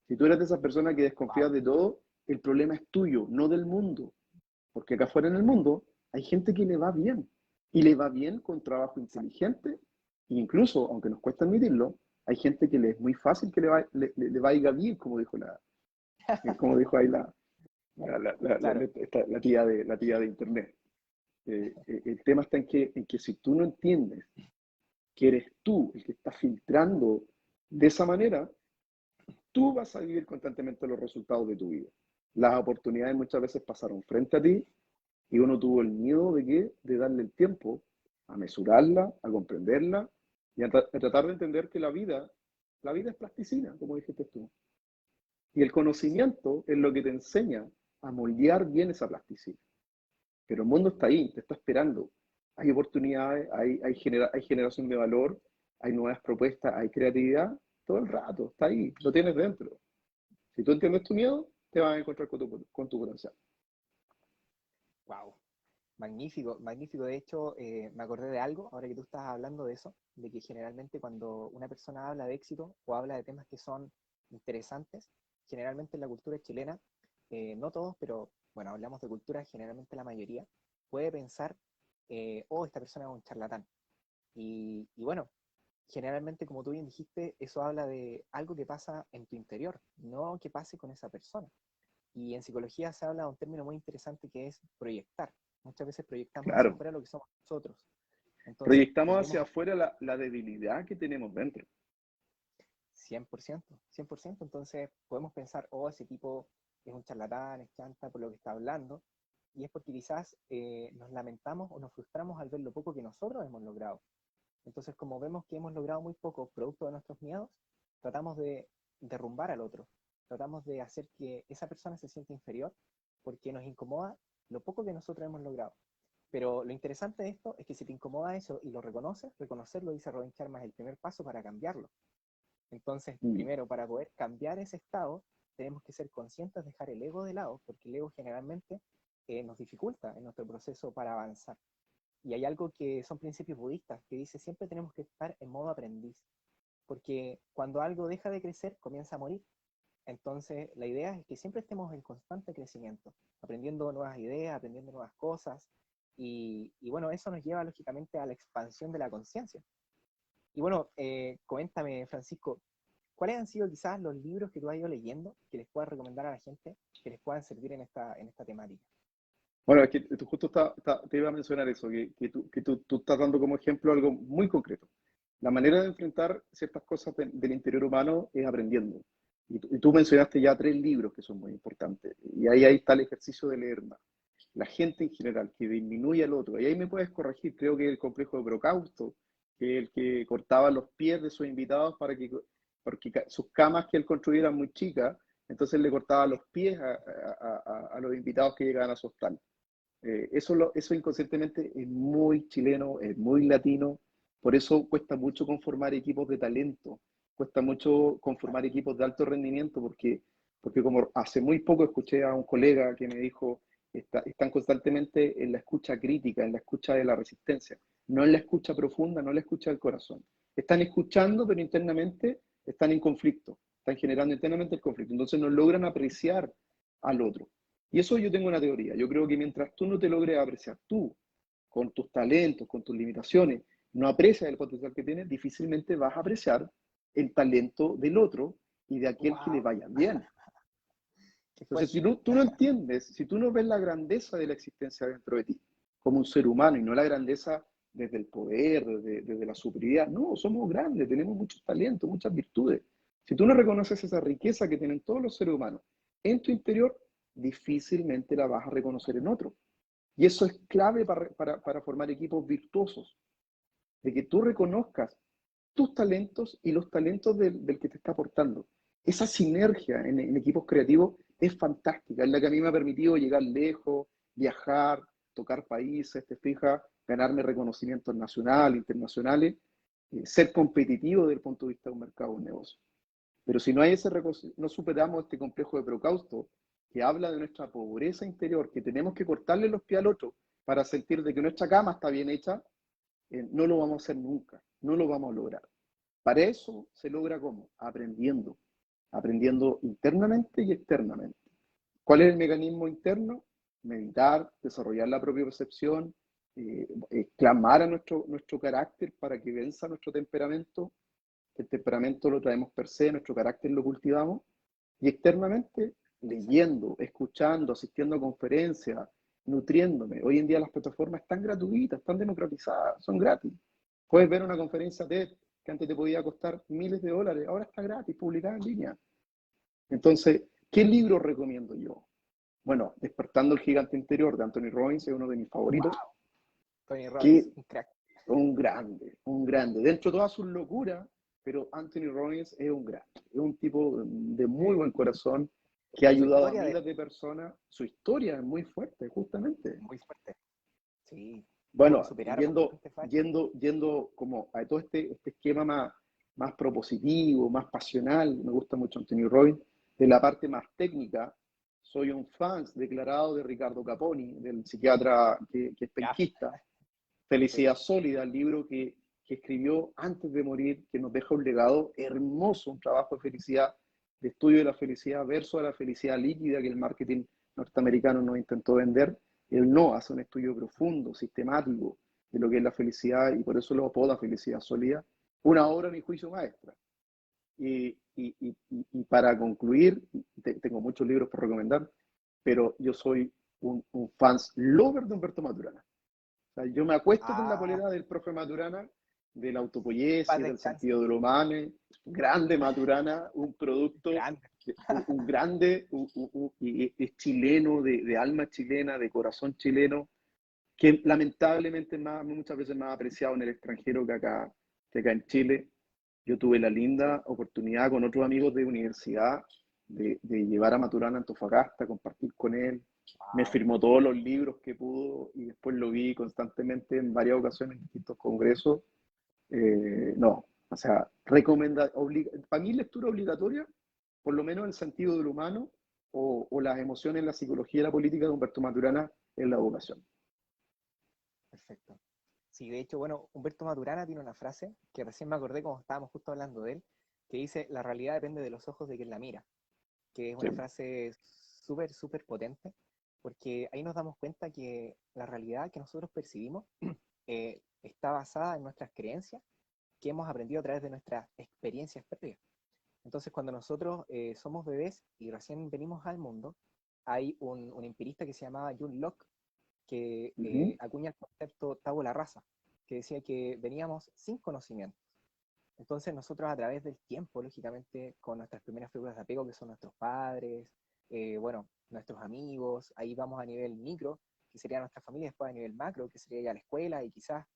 Si tú eres de esas personas que desconfías Wow. de todo, el problema es tuyo, no del mundo. Porque acá afuera en el mundo hay gente que le va bien. Y le va bien con trabajo Exacto. inteligente. E incluso, aunque nos cuesta admitirlo, hay gente que le es muy fácil que le vaya bien, como dijo ahí Claro, la tía de internet. El tema está en que si tú no entiendes que eres tú el que está filtrando de esa manera, tú vas a vivir constantemente los resultados de tu vida. Las oportunidades muchas veces pasaron frente a ti y uno tuvo el miedo de qué, de darle el tiempo a mesurarla, a comprenderla y a tratar de entender que la vida es plasticina, como dijiste tú. Y el sí, conocimiento es lo que te enseña a moldear bien esa plasticina. Pero el mundo está ahí, te está esperando. Hay oportunidades, hay generación de valor, hay nuevas propuestas, hay creatividad, todo el rato, está ahí, lo tienes dentro. Si tú entiendes tu miedo, te vas a encontrar con tu potencial. wow. Magnífico, magnífico. De hecho, me acordé de algo, ahora que tú estás hablando de eso, de que generalmente cuando una persona habla de éxito o habla de temas que son interesantes, generalmente en la cultura chilena, no todos, pero bueno, hablamos de cultura, generalmente la mayoría, puede pensar, oh, esta persona es un charlatán. Y bueno, generalmente, como tú bien dijiste, eso habla de algo que pasa en tu interior, no que pase con esa persona. Y en psicología se habla de un término muy interesante que es proyectar. Muchas veces proyectamos hacia Claro, afuera lo que somos nosotros. Entonces, proyectamos tendemos hacia a afuera la debilidad que tenemos dentro. 100%, 100%. Entonces, podemos pensar, oh, ese tipo es un charlatán, es chanta por lo que está hablando. Y es porque quizás nos lamentamos o nos frustramos al ver lo poco que nosotros hemos logrado. Entonces, como vemos que hemos logrado muy poco producto de nuestros miedos, tratamos de derrumbar al otro. Tratamos de hacer que esa persona se sienta inferior porque nos incomoda lo poco que nosotros hemos logrado. Pero lo interesante de esto es que si te incomoda eso y lo reconoces, reconocerlo, dice Robin Sharma, es el primer paso para cambiarlo. Entonces, Mm. primero, para poder cambiar ese estado, tenemos que ser conscientes de dejar el ego de lado, porque el ego generalmente nos dificulta en nuestro proceso para avanzar. Y hay algo que son principios budistas, que dice siempre tenemos que estar en modo aprendiz, porque cuando algo deja de crecer, comienza a morir. Entonces, la idea es que siempre estemos en constante crecimiento, aprendiendo nuevas ideas, aprendiendo nuevas cosas, y bueno, eso nos lleva lógicamente a la expansión de la conciencia. Y bueno, coméntame, Francisco, ¿cuáles han sido quizás los libros que tú has ido leyendo que les puedas recomendar a la gente que les puedan servir en esta temática? Bueno, es que tú justo te iba a mencionar eso, que tú estás dando como ejemplo algo muy concreto. La manera de enfrentar ciertas cosas del interior humano es aprendiendo. Y tú mencionaste ya 3 libros que son muy importantes. Y ahí está el ejercicio de leer más. La gente en general, que disminuye al otro. Y ahí me puedes corregir, creo que el complejo de Brocausto, que es el que cortaba los pies de sus invitados porque sus camas que él construía eran muy chicas, entonces le cortaba Sí, los pies a los invitados que llegaban a su hostal. Eso inconscientemente es muy chileno, es muy latino, por eso cuesta mucho conformar equipos de talento, cuesta mucho conformar equipos de alto rendimiento, porque como hace muy poco escuché a un colega que me dijo, están constantemente en la escucha crítica, en la escucha de la resistencia, no en la escucha profunda, no en la escucha del corazón. Están escuchando, pero internamente están en conflicto, están generando internamente el conflicto, entonces no logran apreciar al otro. Y eso yo tengo una teoría. Yo creo que mientras tú no te logres apreciar tú, con tus talentos, con tus limitaciones, no aprecias el potencial que tienes, difícilmente vas a apreciar el talento del otro y de aquel que le Wow, vaya bien. qué Entonces, si fuerte. tú no entiendes, si tú no ves la grandeza de la existencia dentro de ti, como un ser humano, y no la grandeza desde el poder, desde la superioridad, no, somos grandes, tenemos muchos talentos, muchas virtudes. Si tú no reconoces esa riqueza que tienen todos los seres humanos en tu interior, difícilmente la vas a reconocer en otro. Y eso es clave para formar equipos virtuosos, de que tú reconozcas tus talentos y los talentos del que te está aportando. Esa sinergia en equipos creativos es fantástica, es la que a mí me ha permitido llegar lejos, viajar, tocar países, te fijas, ganarme reconocimientos nacionales, internacionales, ser competitivo desde el punto de vista de un mercado, un negocio. Pero si no hay no superamos este complejo de Procausto, que habla de nuestra pobreza interior, que tenemos que cortarle los pies al otro para sentir de que nuestra cama está bien hecha, no lo vamos a hacer nunca, no lo vamos a lograr. Para eso se logra ¿cómo? Aprendiendo, aprendiendo internamente y externamente. ¿Cuál es el mecanismo interno? Meditar, desarrollar la propia percepción, clamar a nuestro carácter para que venza nuestro temperamento. El temperamento lo traemos per se, nuestro carácter lo cultivamos. Y externamente, Exacto. leyendo, escuchando, asistiendo a conferencias, nutriéndome. Hoy en día las plataformas están gratuitas, están democratizadas, son gratis. Puedes ver una conferencia TED que antes te podía costar miles de dólares, ahora está gratis, publicada en línea. Entonces, ¿qué libro recomiendo yo? Bueno, Despertando el Gigante Interior de Anthony Robbins es uno de mis favoritos, Wow, Tony Robbins, que un crack. un grande, un grande. Dentro de todas sus locuras, pero Anthony Robbins es un grande. Es un tipo de muy buen corazón que ha Su ayudado a historia de miles de personas. Su historia es muy fuerte, justamente. muy fuerte. Sí, tuvo que Bueno, superar bastantes fallas. yendo como a todo este esquema más propositivo, más pasional, me gusta mucho Anthony Robbins, de la parte más técnica, soy un fan declarado de Ricardo Caponi, del psiquiatra que es Ya, penquista. sí. Felicidad Sólida, el libro que escribió antes de morir, que nos deja un legado hermoso, un trabajo de felicidad, de estudio de la felicidad versus a la felicidad líquida que el marketing norteamericano nos intentó vender. Él no hace un estudio profundo, sistemático de lo que es la felicidad y por eso lo apoda Felicidad Sólida. Una obra, a mi juicio, maestra. Y para concluir, tengo muchos libros por recomendar, pero yo soy un fans lover de Humberto Maturana. O sea, yo me acuesto con la Ah, polera del profe Maturana, de la paz autopoiesis, del descanse. sentido de lo humano, grande Maturana, un producto, Grande. un grande, y es chileno, de alma chilena, de corazón chileno, que lamentablemente muchas veces más apreciado en el extranjero que acá en Chile. Yo tuve la Sí. linda oportunidad con otros amigos de universidad de llevar a Maturana a Antofagasta, compartir con él. Me Wow. firmó todos los libros que pudo y después lo vi constantemente en varias ocasiones en distintos congresos. No, o sea, para mí lectura obligatoria, por lo menos el sentido del humano o las emociones, la psicología y la política de Humberto Maturana en la educación. Perfecto. Sí, de hecho, bueno, Humberto Maturana tiene una frase que recién me acordé como estábamos justo hablando de él, que dice, la realidad depende de los ojos de quien la mira, que es Sí, una frase súper, súper potente, porque ahí nos damos cuenta que la realidad que nosotros percibimos está basada en nuestras creencias que hemos aprendido a través de nuestras experiencias previas. Entonces, cuando nosotros somos bebés y recién venimos al mundo, hay un empirista que se llamaba John Locke que ujú, acuña el concepto tabula rasa, que decía que veníamos sin conocimiento. Entonces nosotros a través del tiempo, lógicamente, con nuestras primeras figuras de apego, que son nuestros padres, bueno, nuestros amigos, ahí vamos a nivel micro, que sería nuestra familia, después a nivel macro, que sería ya la escuela y quizás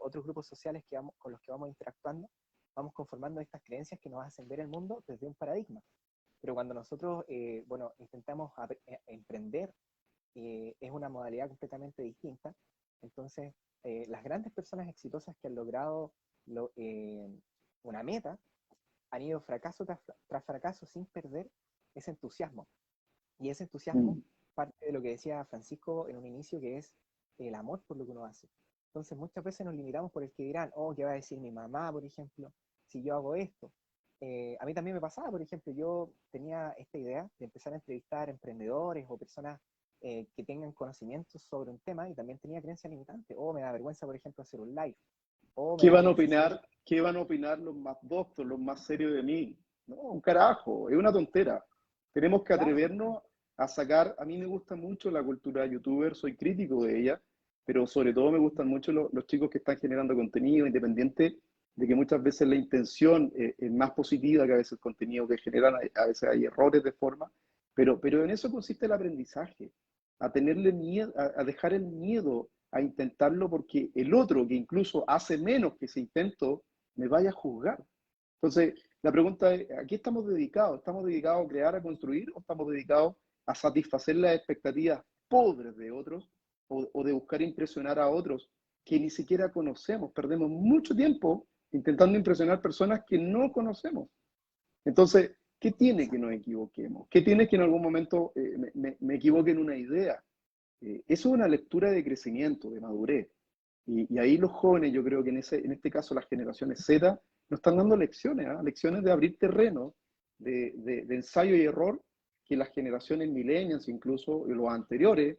otros grupos sociales con los que vamos interactuando, vamos conformando estas creencias que nos hacen ver el mundo desde un paradigma. Pero cuando nosotros, bueno, intentamos emprender es una modalidad completamente distinta. Entonces, las grandes personas exitosas que han logrado una meta han ido fracaso tras fracaso sin perder ese entusiasmo. Y ese entusiasmo Mm. parte de lo que decía Francisco en un inicio, que es el amor por lo que uno hace. Entonces muchas veces nos limitamos por el que dirán, oh, ¿qué va a decir mi mamá, por ejemplo, si yo hago esto? A mí también me pasaba, por ejemplo, yo tenía esta idea de empezar a entrevistar emprendedores o personas que tengan conocimientos sobre un tema, y también tenía creencias limitantes. O me da vergüenza, por ejemplo, hacer un live. O me ¿Qué da van a vergüenza hacer... opinar? ¿Qué van a opinar los más doctos, los más serios de mí? No, un carajo, es una tontera. Tenemos que Claro, atrevernos a sacar, a mí me gusta mucho la cultura youtuber, soy crítico de ella, pero sobre todo me gustan mucho los chicos que están generando contenido, independiente de que muchas veces la intención es más positiva que a veces el contenido que generan, a veces hay errores de forma, pero en eso consiste el aprendizaje, a tenerle miedo, a dejar el miedo a intentarlo porque el otro, que incluso hace menos que ese intento, me vaya a juzgar. Entonces, la pregunta es, ¿a qué estamos dedicados? ¿Estamos dedicados a crear, a construir, o estamos dedicados a satisfacer las expectativas pobres de otros o de buscar impresionar a otros que ni siquiera conocemos? Perdemos mucho tiempo intentando impresionar personas que no conocemos. Entonces, ¿qué tiene que exacto. nos equivoquemos? ¿Qué tiene que en algún momento me equivoque en una idea? Eso es una lectura de crecimiento, de madurez. Y ahí los jóvenes, yo creo que en este caso las generaciones Z, nos están dando lecciones, ¿eh? Lecciones de abrir terreno, de ensayo y error, que las generaciones millennials, incluso los anteriores,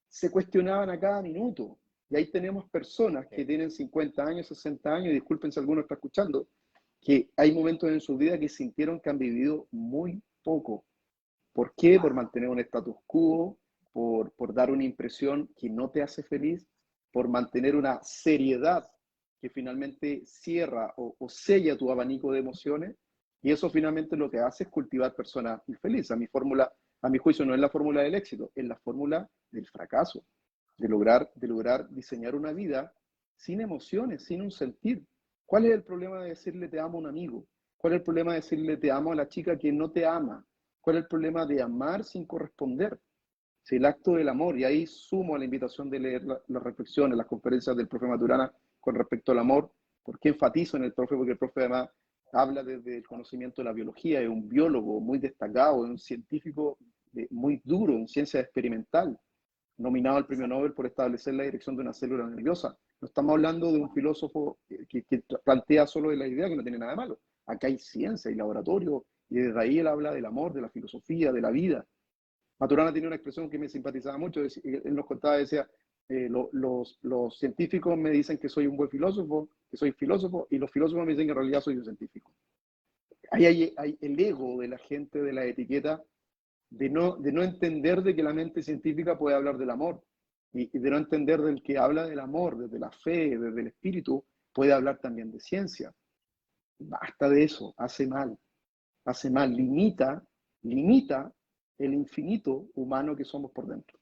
se cuestionaban a cada minuto. Y ahí tenemos personas que Sí, tienen 50 años, 60 años, y disculpen si alguno está escuchando, que hay momentos en su vida que sintieron que han vivido muy poco. ¿Por qué? Por wow. mantener un status quo, por dar una impresión que no te hace feliz, por mantener una seriedad que finalmente cierra o sella tu abanico de emociones, y eso finalmente lo que hace es cultivar personas infelices. A mi juicio, no es la fórmula del éxito, es la fórmula del fracaso, de lograr diseñar una vida sin emociones, sin un sentir. ¿Cuál es el problema de decirle te amo a un amigo? ¿Cuál es el problema de decirle te amo a la chica que no te ama? ¿Cuál es el problema de amar sin corresponder? Si el acto del amor, y ahí sumo a la invitación de leer las reflexiones, las conferencias del profe Maturana con respecto al amor, porque enfatizo en el profe, porque el profe además habla desde el conocimiento de la biología, es un biólogo muy destacado, es un científico muy duro en ciencia experimental, nominado al premio Exacto. Nobel por establecer la dirección de una célula nerviosa. No estamos hablando de un Wow. filósofo que plantea solo de la idea, que no tiene nada de malo. Acá hay ciencia y laboratorio, y desde ahí él habla del amor, de la filosofía, de la vida. Maturana tiene una expresión que me simpatizaba mucho, él nos contaba, decía, los científicos me dicen que soy un buen filósofo, que soy filósofo, y los filósofos me dicen que en realidad soy un científico. Ahí hay el ego de la gente de la etiqueta de no entender de que la mente científica puede hablar del amor y de no entender del que habla del amor, desde la fe, desde el espíritu, puede hablar también de ciencia. Basta de eso, hace mal, limita el infinito humano que somos por dentro.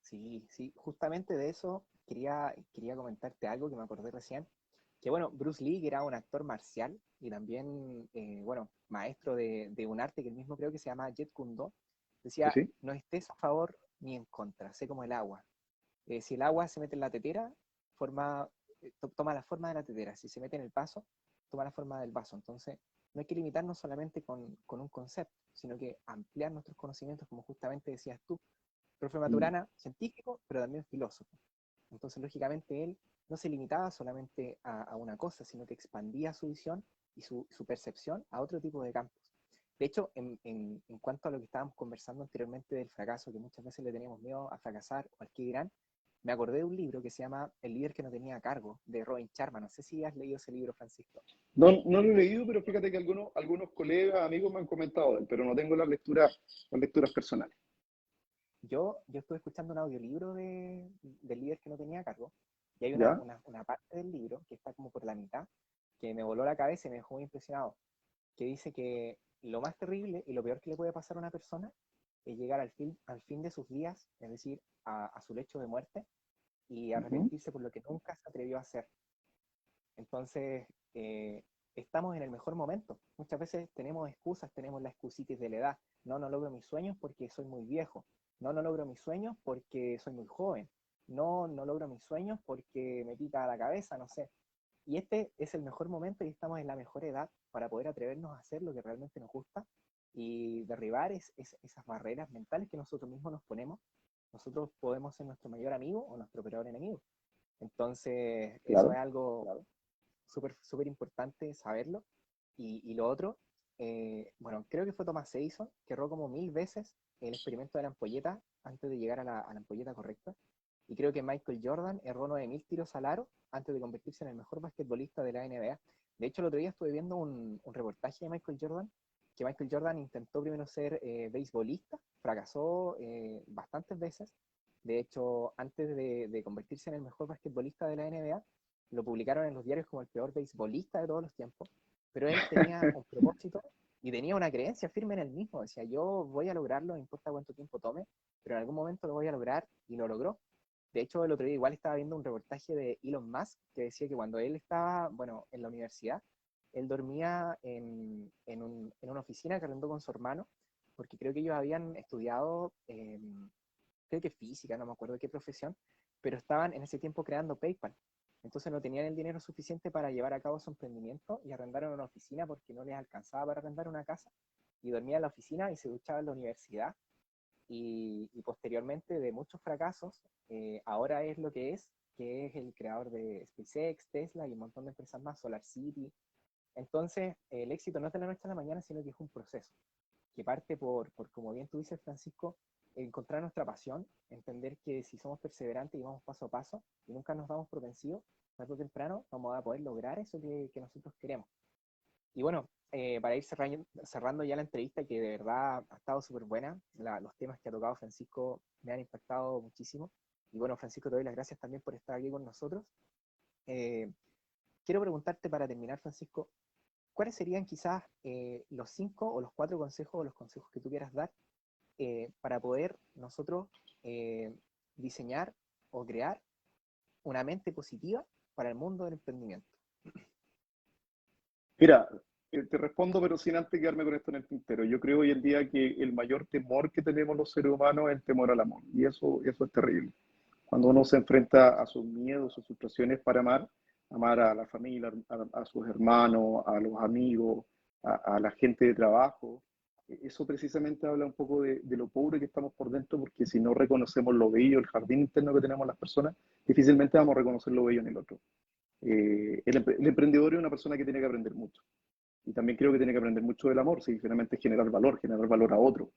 Sí, sí, justamente de eso quería comentarte algo que me acordé recién, que bueno, Bruce Lee, que era un actor marcial y también, bueno, maestro de un arte que él mismo creo que se llama Jeet Kune Do, ¿Sí? decía, ¿Sí? no estés a favor ni en contra, sé como el agua. Si el agua se mete en la tetera, toma la forma de la tetera. Si se mete en el vaso, toma la forma del vaso. Entonces, no hay que limitarnos solamente con un concepto, sino que ampliar nuestros conocimientos, como justamente decías tú. Profe Mm. Maturana, científico, pero también filósofo. Entonces, lógicamente, él no se limitaba solamente a una cosa, sino que expandía su visión y su percepción a otro tipo de campos. De hecho, en cuanto a lo que estábamos conversando anteriormente del fracaso, que muchas veces le tenemos miedo a fracasar o al que dirán, me acordé de un libro que se llama El líder que no tenía cargo, de Robin Sharma. No sé si has leído ese libro, Francisco. No, no lo he leído, pero fíjate que algunos colegas, amigos me han comentado de él, pero no tengo las lecturas personales. Yo estuve escuchando un audiolibro del líder que no tenía cargo, y hay ¿Ya? una parte del libro que está como por la mitad, que me voló la cabeza y me dejó muy impresionado, que dice que lo más terrible y lo peor que le puede pasar a una persona es llegar al fin de sus días, es decir, a su lecho de muerte, y Ujú. arrepentirse por lo que nunca se atrevió a hacer. Entonces, estamos en el mejor momento. Muchas veces tenemos excusas, tenemos la excusitis de la edad. No, no logro mis sueños porque soy muy viejo. no logro mis sueños porque soy muy joven, no logro mis sueños porque me pica la cabeza, no sé. Y este es el mejor momento y estamos en la mejor edad para poder atrevernos a hacer lo que realmente nos gusta y derribar esas barreras mentales que nosotros mismos nos ponemos. Nosotros podemos ser nuestro mayor amigo o nuestro peor enemigo. Entonces, eso es Claro. algo súper importante saberlo. Y lo otro, bueno, creo que fue Thomas Edison, que erró como 1000 veces el experimento de la ampolleta antes de llegar a la ampolleta correcta. Y creo que Michael Jordan erró 9000 tiros al aro antes de convertirse en el mejor basquetbolista de la NBA. De hecho, el otro día estuve viendo un reportaje de Michael Jordan, que Michael Jordan intentó primero ser beisbolista, fracasó bastantes veces. De hecho, antes de convertirse en el mejor basquetbolista de la NBA, lo publicaron en los diarios como el peor beisbolista de todos los tiempos, pero él tenía un propósito y tenía una creencia firme en él mismo. Decía, yo voy a lograrlo, no importa cuánto tiempo tome, pero en algún momento lo voy a lograr y lo logró. De hecho, el otro día igual estaba viendo un reportaje de Elon Musk que decía que cuando él estaba, bueno, en la universidad, él dormía en una oficina que arrendó con su hermano, porque creo que ellos habían estudiado, creo que física, no me acuerdo qué profesión, pero estaban en ese tiempo creando PayPal. Entonces no tenían el dinero suficiente para llevar a cabo su emprendimiento y arrendaron una oficina porque no les alcanzaba para arrendar una casa. Y dormía en la oficina y se duchaba en la universidad. Y posteriormente de muchos fracasos, ahora es lo que es el creador de SpaceX, Tesla y un montón de empresas más, SolarCity. Entonces, el éxito no es de la noche a la mañana, sino que es un proceso que parte por como bien tú dices, Francisco, encontrar nuestra pasión, entender que si somos perseverantes y vamos paso a paso y nunca nos damos por vencidos, tarde o temprano vamos a poder lograr eso que nosotros queremos. Y bueno, para ir cerrando ya la entrevista, que de verdad ha estado súper buena, los temas que ha tocado Francisco me han impactado muchísimo. Y bueno, Francisco, te doy las gracias también por estar aquí con nosotros. Eh, Quiero preguntarte para terminar, Francisco, ¿cuáles serían quizás los 5 o los 4 consejos o los consejos que tú quieras dar para poder nosotros eh, diseñar o crear una mente positiva para el mundo del emprendimiento? Mira, te respondo, pero sin antes quedarme con esto en el tintero. Yo creo hoy en día que el mayor temor que tenemos los seres humanos es el temor al amor, y eso es terrible. Cuando uno se enfrenta a sus miedos, sus frustraciones para amar, amar a la familia, a sus hermanos, a los amigos, a la gente de trabajo, eso precisamente habla un poco de lo pobre que estamos por dentro, porque si no reconocemos lo bello, el jardín interno que tenemos las personas, difícilmente vamos a reconocer lo bello en el otro. El emprendedor es una persona que tiene que aprender mucho. Y también creo que tiene que aprender mucho del amor, si finalmente generar valor a otro.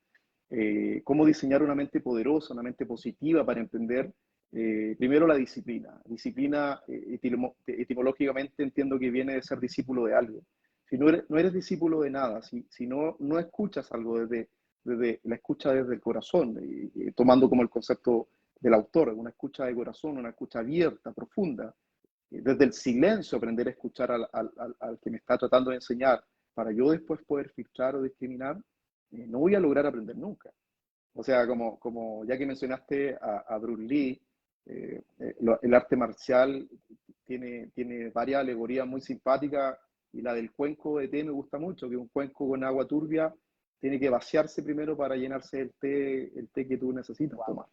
Cómo diseñar una mente poderosa, una mente positiva para emprender. Primero la disciplina. Disciplina, etimológicamente entiendo que viene de ser discípulo de algo. Si no eres discípulo de nada, si no escuchas algo desde la escucha desde el corazón, tomando como el concepto del autor, una escucha de corazón, una escucha abierta, profunda, desde el silencio aprender a escuchar al que me está tratando de enseñar para yo después poder filtrar o discriminar, no voy a lograr aprender nunca. O sea, como ya que mencionaste a Bruce Lee, el arte marcial tiene varias alegorías muy simpáticas y la del cuenco de té me gusta mucho, que un cuenco con agua turbia tiene que vaciarse primero para llenarse el té que tú necesitas Wow, tomar.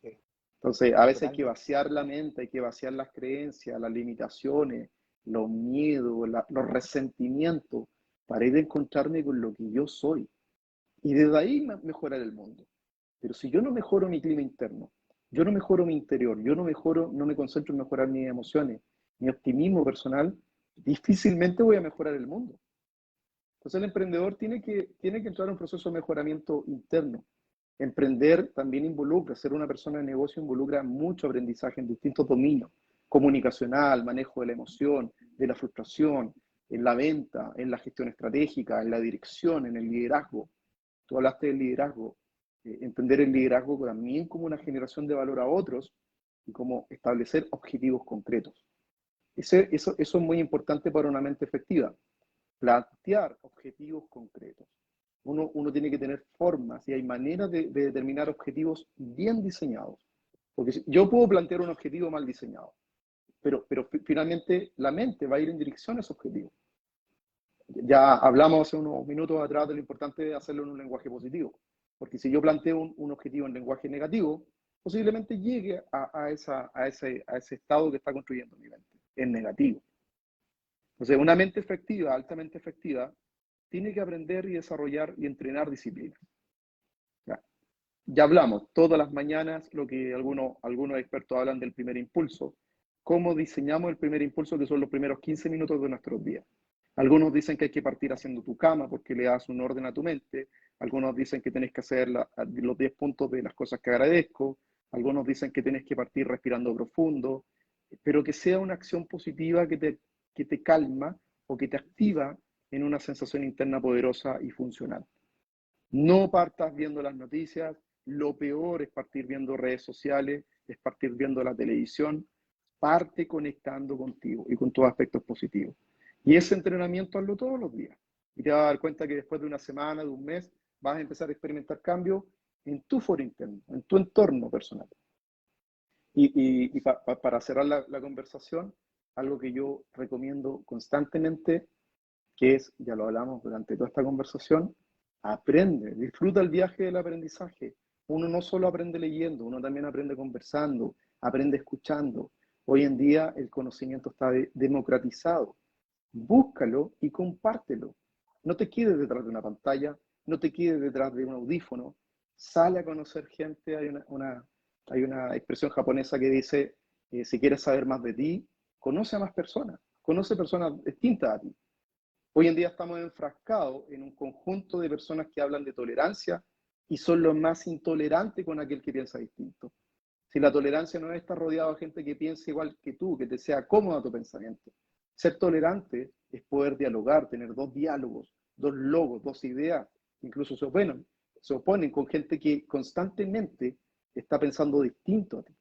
Entonces, a veces hay que totalmente. vaciar la mente, hay que vaciar las creencias, las limitaciones, los miedos, los resentimientos, para ir a encontrarme con lo que yo soy. Y desde ahí mejorar el mundo. Pero si yo no mejoro mi clima interno, yo no mejoro mi interior, yo no mejoro, no me concentro en mejorar mis emociones, mi optimismo personal, difícilmente voy a mejorar el mundo. Entonces el emprendedor tiene que entrar en un proceso de mejoramiento interno. Emprender también involucra, ser una persona de negocio involucra mucho aprendizaje en distintos dominios, comunicacional, manejo de la emoción, de la frustración, en la venta, en la gestión estratégica, en la dirección, en el liderazgo. Tú hablaste del liderazgo, entender el liderazgo también como una generación de valor a otros y como establecer objetivos concretos. Eso es muy importante para una mente efectiva, plantear objetivos concretos. Uno tiene que tener formas y hay maneras de determinar objetivos bien diseñados. Porque yo puedo plantear un objetivo mal diseñado, pero finalmente la mente va a ir en dirección a ese objetivo. Ya hablamos hace unos minutos atrás de lo importante de hacerlo en un lenguaje positivo. Porque si yo planteo un objetivo en lenguaje negativo, posiblemente llegue a ese estado que está construyendo mi mente, en negativo. Entonces, una mente efectiva, altamente efectiva, tiene que aprender y desarrollar y entrenar disciplina. Ya hablamos todas las mañanas lo que algunos expertos hablan del primer impulso, cómo diseñamos el primer impulso, que son los primeros 15 minutos de nuestros días. Algunos dicen que hay que partir haciendo tu cama porque le das un orden a tu mente. Algunos dicen que tienes que hacer los 10 puntos de las cosas que agradezco. Algunos dicen que tienes que partir respirando profundo, pero que sea una acción positiva que te calma o que te activa en una sensación interna poderosa y funcional. No partas viendo las noticias. Lo peor es partir viendo redes sociales, es partir viendo la televisión. Parte conectando contigo y con tus aspectos positivos. Y ese entrenamiento hazlo todos los días. Y te vas a dar cuenta que después de una semana, de un mes, vas a empezar a experimentar cambios en tu foro interno, en tu entorno personal. Y para cerrar la conversación, algo que yo recomiendo constantemente, que es, ya lo hablamos durante toda esta conversación, aprende, disfruta el viaje del aprendizaje. Uno no solo aprende leyendo, uno también aprende conversando, aprende escuchando. Hoy en día el conocimiento está democratizado. Búscalo y compártelo. No te quedes detrás de una pantalla, no te quedes detrás de un audífono. Sale a conocer gente. Hay una expresión japonesa que dice, si quieres saber más de ti, conoce a más personas. Conoce personas distintas a ti. Hoy en día estamos enfrascados en un conjunto de personas que hablan de tolerancia y son los más intolerantes con aquel que piensa distinto. Si la tolerancia no es estar rodeado de gente que piense igual que tú, que te sea cómodo tu pensamiento. Ser tolerante es poder dialogar, tener dos diálogos, dos logos, dos ideas, incluso se oponen con gente que constantemente está pensando distinto a ti.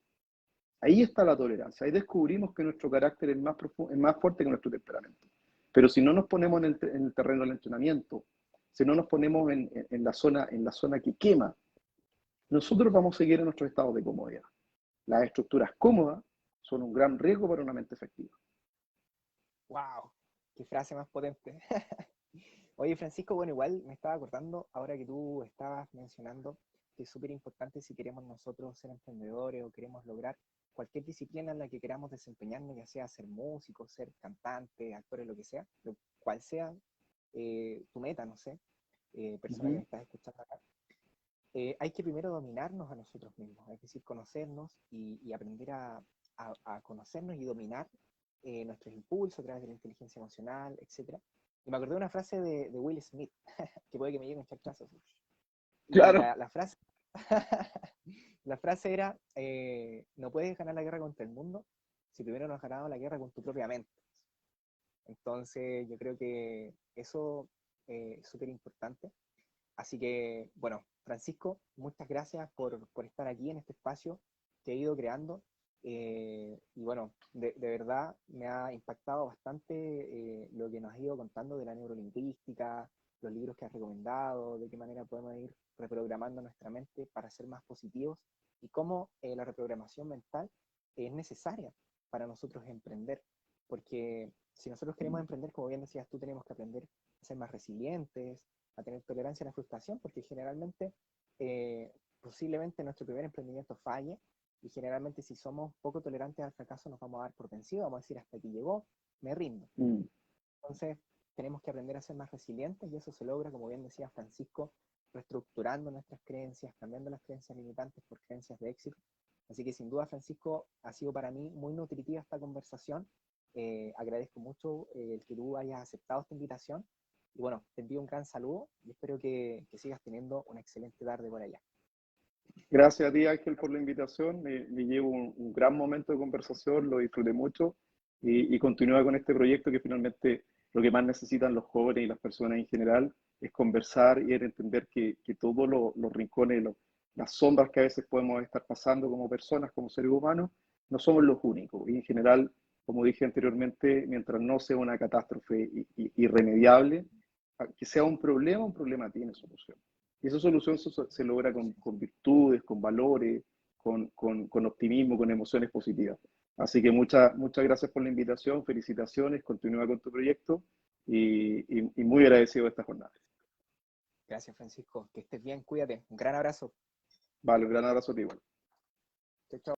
Ahí está la tolerancia, ahí descubrimos que nuestro carácter es más fuerte que nuestro temperamento. Pero si no nos ponemos en el terreno del entrenamiento, si no nos ponemos en la zona que quema, nosotros vamos a seguir en nuestros estados de comodidad. Las estructuras cómodas son un gran riesgo para una mente efectiva. ¡Wow! ¡Qué frase más potente! Oye, Francisco, bueno, igual me estaba acordando, ahora que tú estabas mencionando que es súper importante si queremos nosotros ser emprendedores o queremos lograr cualquier disciplina en la que queramos desempeñarnos, ya sea ser músicos, ser cantantes, actores, lo que sea, lo cual sea tu meta, no sé, persona que me estás escuchando acá. Hay que primero dominarnos a nosotros mismos, es decir, conocernos y aprender a conocernos y dominar nuestros impulsos a través de la inteligencia emocional, etc. Y me acordé de una frase de Will Smith, que puede que me lleguen chachazos. Y Claro. la frase, la frase era, no puedes ganar la guerra contra el mundo si primero no has ganado la guerra con tu propia mente. Entonces yo creo que eso es súper importante. Así que, bueno, Francisco, muchas gracias por estar aquí en este espacio que he ido creando. Y bueno, de verdad me ha impactado bastante lo que nos has ido contando de la neurolingüística, los libros que has recomendado, de qué manera podemos ir reprogramando nuestra mente para ser más positivos y cómo la reprogramación mental es necesaria para nosotros emprender. Porque si nosotros queremos emprender, como bien decías tú, tenemos que aprender a ser más resilientes, a tener tolerancia a la frustración, porque generalmente, posiblemente nuestro primer emprendimiento falle, y generalmente si somos poco tolerantes al fracaso nos vamos a dar por vencido, vamos a decir hasta aquí llegó, me rindo. Entonces tenemos que aprender a ser más resilientes y eso se logra, como bien decía Francisco, reestructurando nuestras creencias, cambiando las creencias limitantes por creencias de éxito. Así que sin duda, Francisco, ha sido para mí muy nutritiva esta conversación. Agradezco mucho el que tú hayas aceptado esta invitación. Y bueno, te envío un gran saludo y espero que sigas teniendo una excelente tarde por allá. Gracias a ti, Ángel, por la invitación. Me llevo un gran momento de conversación, lo disfruté mucho y continúa con este proyecto que finalmente lo que más necesitan los jóvenes y las personas en general es conversar y entender que todos los rincones, las sombras que a veces podemos estar pasando como personas, como seres humanos, no somos los únicos. Y en general, como dije anteriormente, mientras no sea una catástrofe irremediable, que sea un problema tiene solución. Y esa solución se logra con virtudes, con valores, con optimismo, con emociones positivas. Así que muchas gracias por la invitación, felicitaciones, continúa con tu proyecto y muy agradecido de esta jornada. Gracias, Francisco. Que estés bien, cuídate. Un gran abrazo. Vale, un gran abrazo a ti igual. Chao, chao.